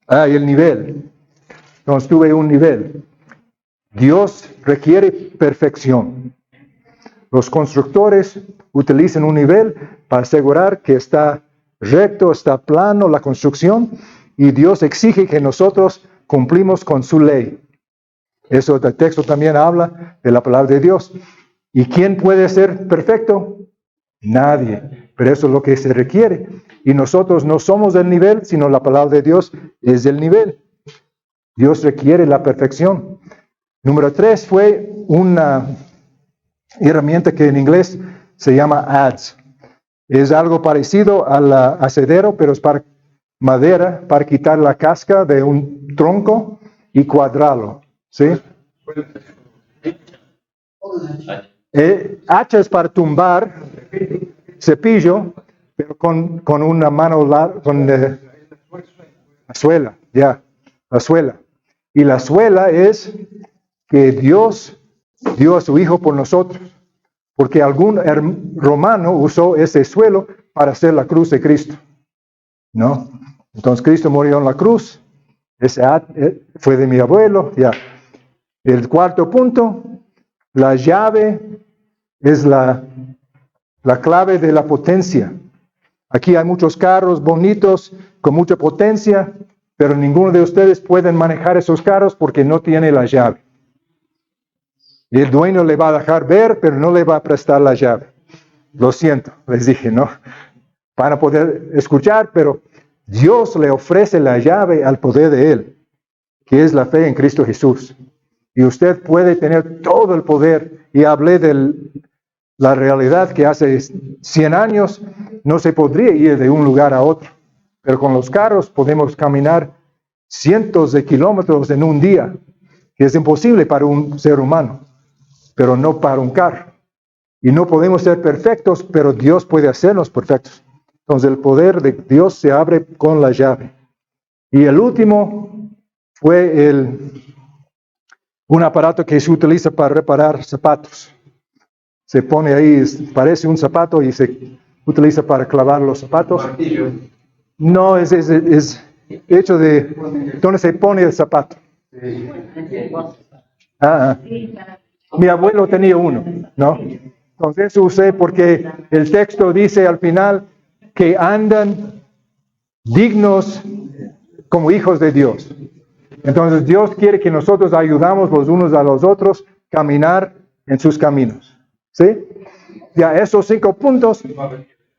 Speaker 1: El nivel. Entonces tuve un nivel. Dios requiere perfección. Los constructores utilizan un nivel para asegurar que está recto, está plano la construcción, y Dios exige que nosotros cumplimos con su ley. Eso el texto también habla de la palabra de Dios. ¿Y quién puede ser perfecto? Nadie. Pero eso es lo que se requiere. Y nosotros no somos del nivel, sino la palabra de Dios es del nivel. Dios requiere la perfección. Número 3 fue una herramienta que en inglés se llama adze. Es algo parecido al hacedero, pero es para madera, para quitar la casca de un tronco y cuadrarlo. ¿Sí? Hacha es para tumbar, cepillo, pero con una mano larga, con la suela, la suela. Y la suela es que Dios dio a su Hijo por nosotros, porque algún romano usó ese suelo para hacer la cruz de Cristo, ¿no? Entonces Cristo murió en la cruz, Fue de mi abuelo, ya. El cuarto punto, la llave es la clave de la potencia. Aquí hay muchos carros bonitos, con mucha potencia, pero ninguno de ustedes pueden manejar esos carros porque no tiene la llave. Y el dueño le va a dejar ver, pero no le va a prestar la llave. Lo siento, les dije, ¿no? Van a poder escuchar, pero Dios le ofrece la llave al poder de Él, que es la fe en Cristo Jesús. Y usted puede tener todo el poder. Y hablé de la realidad que hace 100 años no se podría ir de un lugar a otro. Pero con los carros podemos caminar cientos de kilómetros en un día, que es imposible para un ser humano, pero no para un carro. Y no podemos ser perfectos, pero Dios puede hacernos perfectos. Entonces el poder de Dios se abre con la llave. Y el último fue un aparato que se utiliza para reparar zapatos. Se pone ahí, parece un zapato y se utiliza para clavar los zapatos.
Speaker 2: Martillo.
Speaker 1: No, es hecho de donde se pone el zapato. Mi abuelo tenía uno, ¿no? Entonces eso usé porque el texto dice al final que andan dignos como hijos de Dios. Entonces Dios quiere que nosotros ayudamos los unos a los otros a caminar en sus caminos. ¿Sí? Ya esos 5 puntos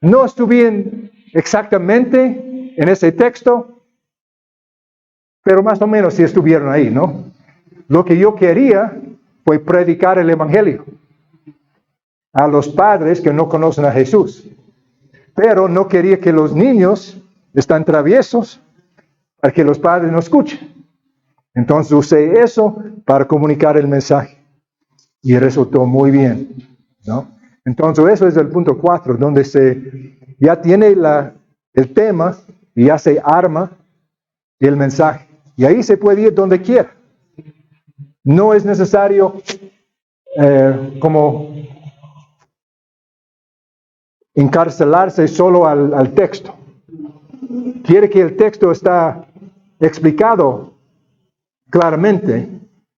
Speaker 1: no estuvieron exactamente en ese texto, pero más o menos sí estuvieron ahí, ¿no? Lo que yo quería fue predicar el Evangelio a los padres que no conocen a Jesús. Pero no quería que los niños están traviesos para que los padres no escuchen. Entonces usé eso para comunicar el mensaje. Y resultó muy bien, ¿no? Entonces eso es el punto 4, donde ya tiene el tema y ya se arma el mensaje. Y ahí se puede ir donde quiera. No es necesario como encarcelarse solo al texto. Quiere que el texto está explicado claramente,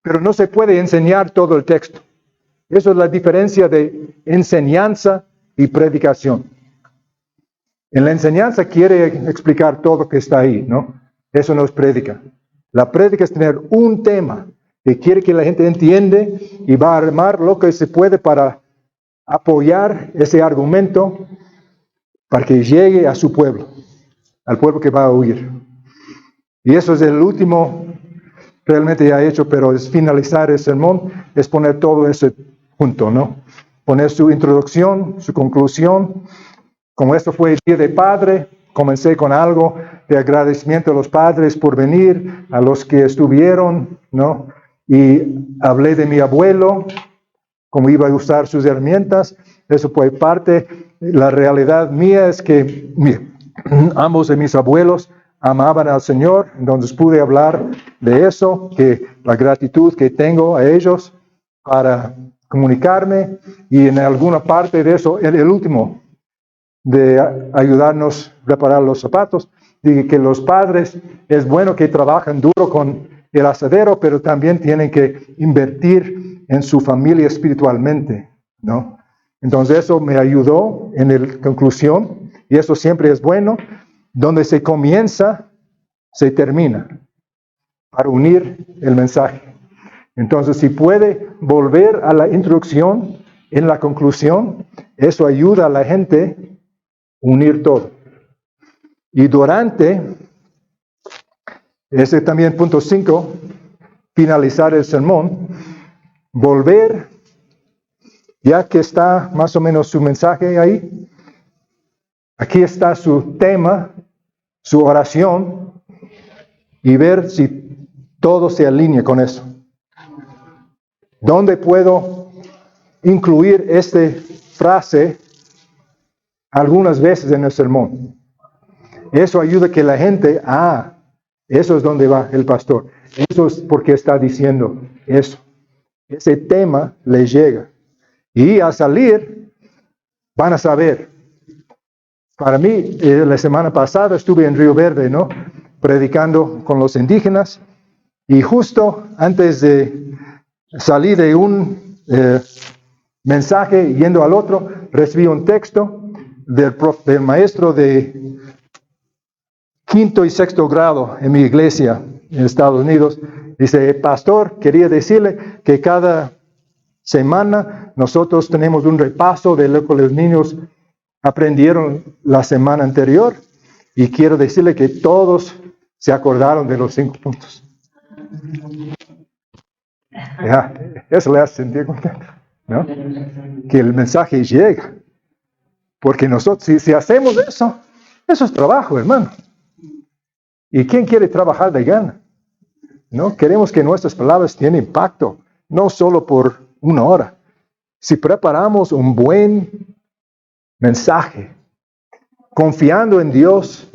Speaker 1: pero no se puede enseñar todo el texto. Eso es la diferencia de enseñanza y predicación. En la enseñanza quiere explicar todo lo que está ahí, ¿no? Eso no es prédica. La prédica es tener un tema que quiere que la gente entiende y va a armar lo que se puede para apoyar ese argumento para que llegue a su pueblo, al pueblo que va a oír. Y eso es el último, realmente ya hecho, pero es finalizar el sermón, es poner todo eso junto, ¿no? Poner su introducción, su conclusión. Como esto fue el Día de Padre, comencé con algo de agradecimiento a los padres por venir, a los que estuvieron, ¿no? Y hablé de mi abuelo, cómo iba a usar sus herramientas. Eso fue parte. La realidad mía es que ambos de mis abuelos amaban al Señor, entonces pude hablar de eso, que la gratitud que tengo a ellos para comunicarme, y en alguna parte de eso, el último, de ayudarnos a reparar los zapatos, dije que los padres es bueno que trabajan duro con el asadero, pero también tienen que invertir en su familia espiritualmente, ¿no? Entonces eso me ayudó en la conclusión, y eso siempre es bueno. Donde se comienza, se termina, para unir el mensaje. Entonces, si puede volver a la introducción en la conclusión, eso ayuda a la gente a unir todo. Y durante, ese también punto 5, finalizar el sermón, volver, ya que está más o menos su mensaje ahí, aquí está su tema, su oración, y ver si todo se alinea con eso. ¿Dónde puedo incluir esta frase algunas veces en el sermón? Eso ayuda a que la gente, eso es donde va el pastor. Eso es porque está diciendo eso. Ese tema les llega. Y al salir, van a saber. Para mí, la semana pasada estuve en Río Verde, ¿no? predicando con los indígenas, y justo antes de salir de un mensaje yendo al otro, recibí un texto del maestro de 5º y 6º grado en mi iglesia en Estados Unidos. Dice: pastor, quería decirle que cada semana nosotros tenemos un repaso de lo que los niños aprendieron la semana anterior, y quiero decirle que todos se acordaron de los 5 puntos. Ya, eso le hace sentir contento, ¿no? Que el mensaje llega. Porque nosotros, si hacemos eso, eso es trabajo, hermano. ¿Y quién quiere trabajar de gana? ¿No? Queremos que nuestras palabras tengan impacto, no solo por 1 hora. Si preparamos un buen mensaje, confiando en Dios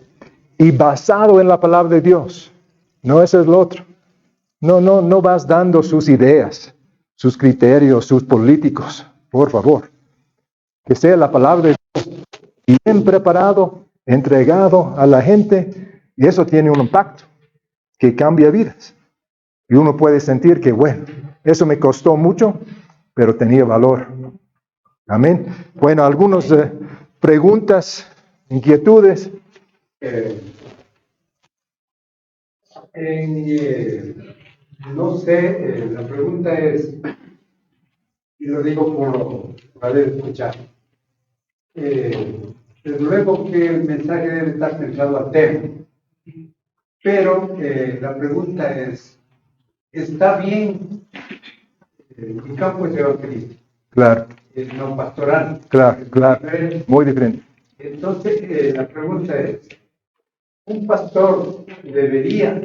Speaker 1: y basado en la palabra de Dios, no, eso es lo otro. No vas dando sus ideas, sus criterios, sus políticos, por favor. Que sea la palabra de Dios bien preparado, entregado a la gente, y eso tiene un impacto que cambia vidas. Y uno puede sentir que, bueno, eso me costó mucho, pero tenía valor. Amén. Bueno, algunas preguntas, inquietudes.
Speaker 5: No sé, la pregunta es, y lo digo por haber escuchado, desde luego que el mensaje debe estar centrado al tema, pero la pregunta es, ¿está bien? Mi campo es evangelista.
Speaker 1: Claro.
Speaker 5: No pastoral.
Speaker 1: Claro, muy diferente.
Speaker 5: Entonces, la pregunta es, ¿un pastor debería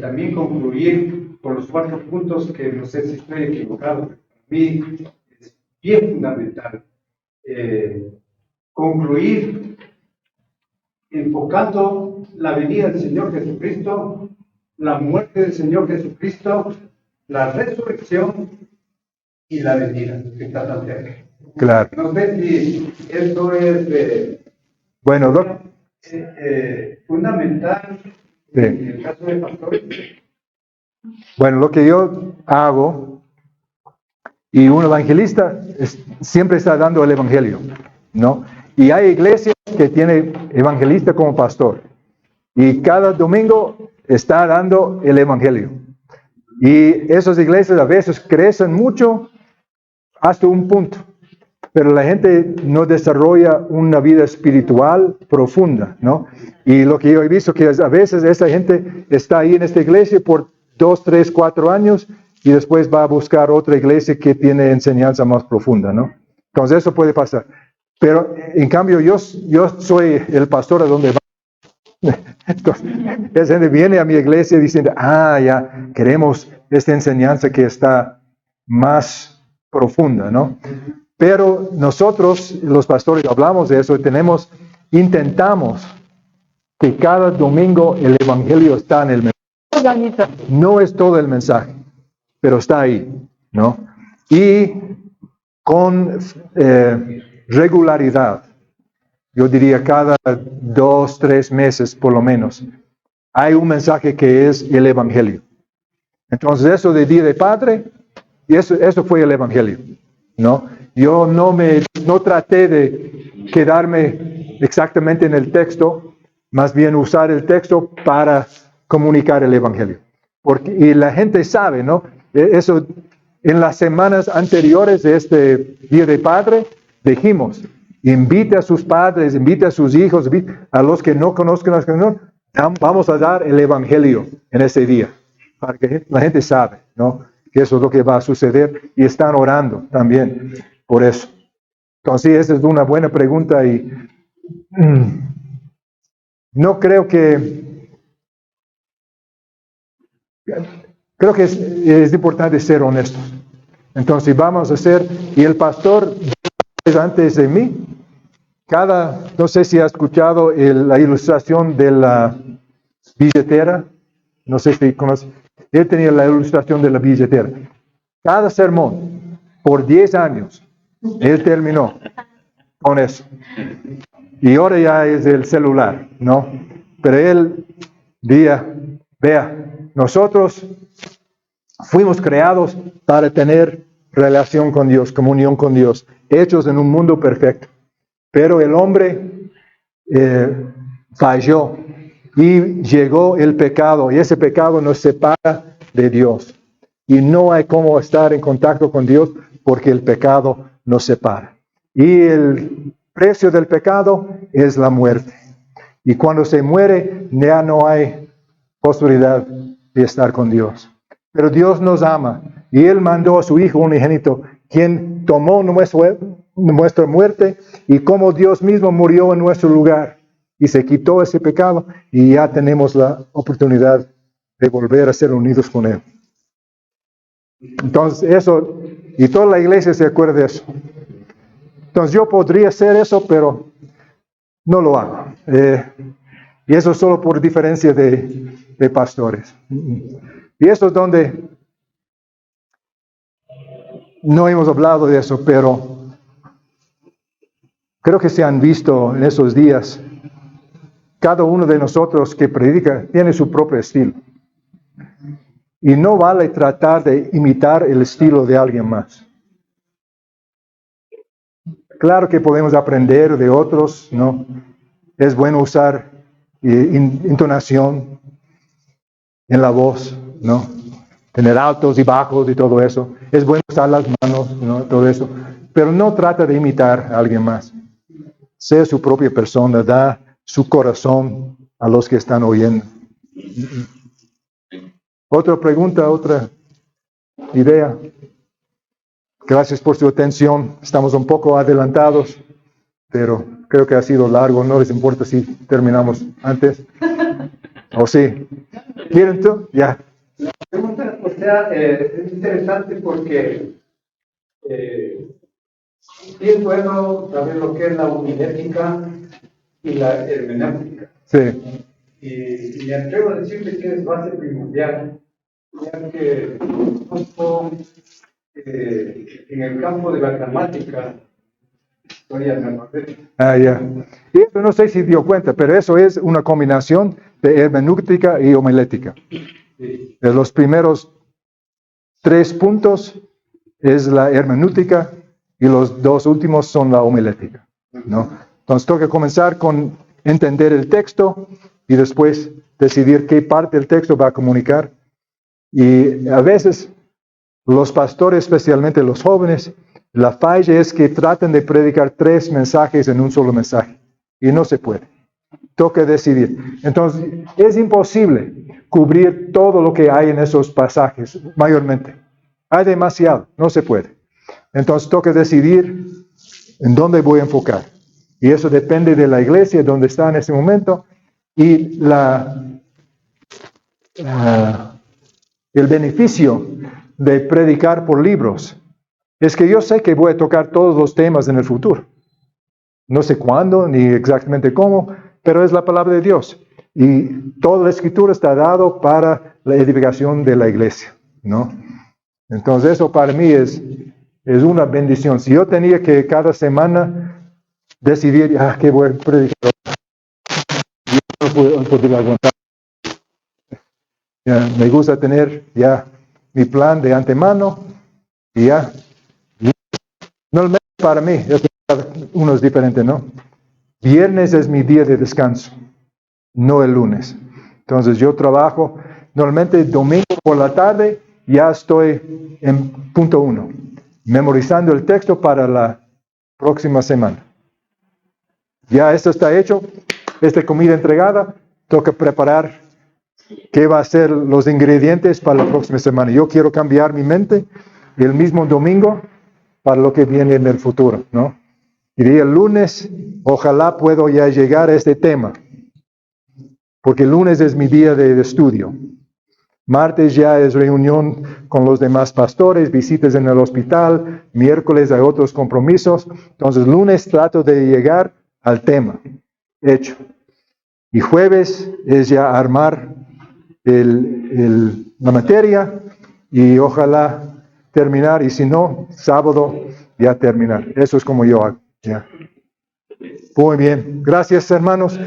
Speaker 5: también concluir con los 4 puntos que no sé si estoy equivocado? Para mí es bien fundamental concluir enfocando la venida del Señor Jesucristo, la muerte del Señor Jesucristo, la resurrección y la venida que está tan cerca.
Speaker 1: Claro.
Speaker 5: No sé si esto es
Speaker 1: bueno, Doc.
Speaker 5: Fundamental
Speaker 1: Sí.
Speaker 5: en el caso de pastores.
Speaker 1: Bueno, lo que yo hago, y un evangelista siempre está dando el evangelio, ¿no? Y hay iglesias que tienen evangelista como pastor, y cada domingo está dando el evangelio. Y esas iglesias a veces crecen mucho hasta un punto, pero la gente no desarrolla una vida espiritual profunda, ¿no? Y lo que yo he visto que a veces esa gente está ahí en esta iglesia por 2, 3, 4 años y después va a buscar otra iglesia que tiene enseñanza más profunda, ¿no? Entonces eso puede pasar. Pero en cambio yo soy el pastor a donde va. Entonces, esa gente viene a mi iglesia diciendo, ya, queremos esta enseñanza que está más profunda, ¿no? Pero nosotros, los pastores, hablamos de eso y intentamos que cada domingo el evangelio está en el mensaje. No es todo el mensaje, pero está ahí, ¿no? Y con regularidad, yo diría cada 2, 3 meses por lo menos, hay un mensaje que es el evangelio. Entonces eso de Día de Padre, y eso fue el evangelio, ¿no? Yo no traté de quedarme exactamente en el texto, más bien usar el texto para comunicar el evangelio. Y la gente sabe, ¿no? Eso, en las semanas anteriores de este Día de Padre, dijimos, invite a sus padres, invite a sus hijos, a los que no conozcan al Señor, vamos a dar el evangelio en ese día, para que la gente sabe, ¿no? Que eso es lo que va a suceder, y están orando también por eso. Entonces, esa es una buena pregunta, y no creo que es importante ser honestos. Entonces, vamos a ser, y el pastor antes de mí, no sé si ha escuchado la ilustración de la billetera, no sé si conoce, él tenía la ilustración de la billetera. Cada sermón, por 10 años, él terminó con eso. Y ahora ya es el celular, ¿no? Pero él, vea, nosotros fuimos creados para tener relación con Dios, comunión con Dios, hechos en un mundo perfecto. Pero el hombre falló y llegó el pecado, y ese pecado nos separa de Dios. Y no hay cómo estar en contacto con Dios porque el pecado nos separa. Y el precio del pecado es la muerte. Y cuando se muere, ya no hay posibilidad de estar con Dios. Pero Dios nos ama y Él mandó a su Hijo unigénito, quien tomó nuestra muerte y como Dios mismo murió en nuestro lugar y se quitó ese pecado y ya tenemos la oportunidad de volver a ser unidos con Él. Entonces eso, y toda la iglesia se acuerda de eso. Entonces yo podría hacer eso, pero no lo hago. Y eso solo por diferencia de pastores. Y eso es donde no hemos hablado de eso, pero creo que se han visto en esos días. Cada uno de nosotros que predica tiene su propio estilo. Y no vale tratar de imitar el estilo de alguien más. Claro que podemos aprender de otros, ¿no? Es bueno usar intonación en la voz, ¿no? Tener altos y bajos y todo eso. Es bueno usar las manos, ¿no? Todo eso. Pero no trata de imitar a alguien más. Sea su propia persona, da su corazón a los que están oyendo. Otra pregunta, otra idea. Gracias por su atención. Estamos un poco adelantados, pero creo que ha sido largo. No les importa si terminamos antes. ¿O sí? ¿Quieren tú? Ya.
Speaker 5: La pregunta, es interesante porque sí es bueno saber lo que es la homilética y la hermenéutica.
Speaker 1: Sí.
Speaker 5: Y me atrevo a decirle que es base primordial, ya que en el campo de la gramática, historia hermenéutica.
Speaker 1: Ya. Y eso no sé si dio cuenta, pero eso es una combinación de hermenéutica y homilética.
Speaker 5: Sí.
Speaker 1: Los primeros 3 puntos es la hermenéutica y los 2 últimos son la homilética, ¿no? Entonces tengo que comenzar con entender el texto y después decidir qué parte del texto va a comunicar. Y a veces los pastores, especialmente los jóvenes, la falla es que tratan de predicar 3 mensajes en un solo mensaje y no se puede. Tengo que decidir. Entonces es imposible cubrir todo lo que hay en esos pasajes, mayormente. Hay demasiado, no se puede. Entonces tengo que decidir en dónde voy a enfocar. Y eso depende de la iglesia, donde está en ese momento, y el beneficio de predicar por libros es que yo sé que voy a tocar todos los temas en el futuro. No sé cuándo, ni exactamente cómo, pero es la palabra de Dios. Y toda la escritura está dado para la edificación de la iglesia, ¿no? Entonces eso para mí es una bendición. Si yo tenía que cada semana decidir, ¿qué voy a predicar? Yo no podría aguantar. Ya, me gusta tener ya mi plan de antemano y ya. Normalmente para mí, uno es diferente, ¿no? Viernes es mi día de descanso, no el lunes. Entonces yo trabajo, normalmente domingo por la tarde ya estoy en punto 1, memorizando el texto para la próxima semana. Ya esto está hecho, esta comida entregada, toca preparar qué va a ser los ingredientes para la próxima semana. Yo quiero cambiar mi mente el mismo domingo para lo que viene en el futuro, ¿no? Y el lunes, ojalá puedo ya llegar a este tema, porque el lunes es mi día de estudio. Martes ya es reunión con los demás pastores, visitas en el hospital, miércoles hay otros compromisos. Entonces, lunes trato de llegar al tema, hecho. Y jueves es ya armar la materia y ojalá terminar, y si no, sábado ya terminar. Eso es como yo hago. Ya. Muy bien. Gracias, hermanos.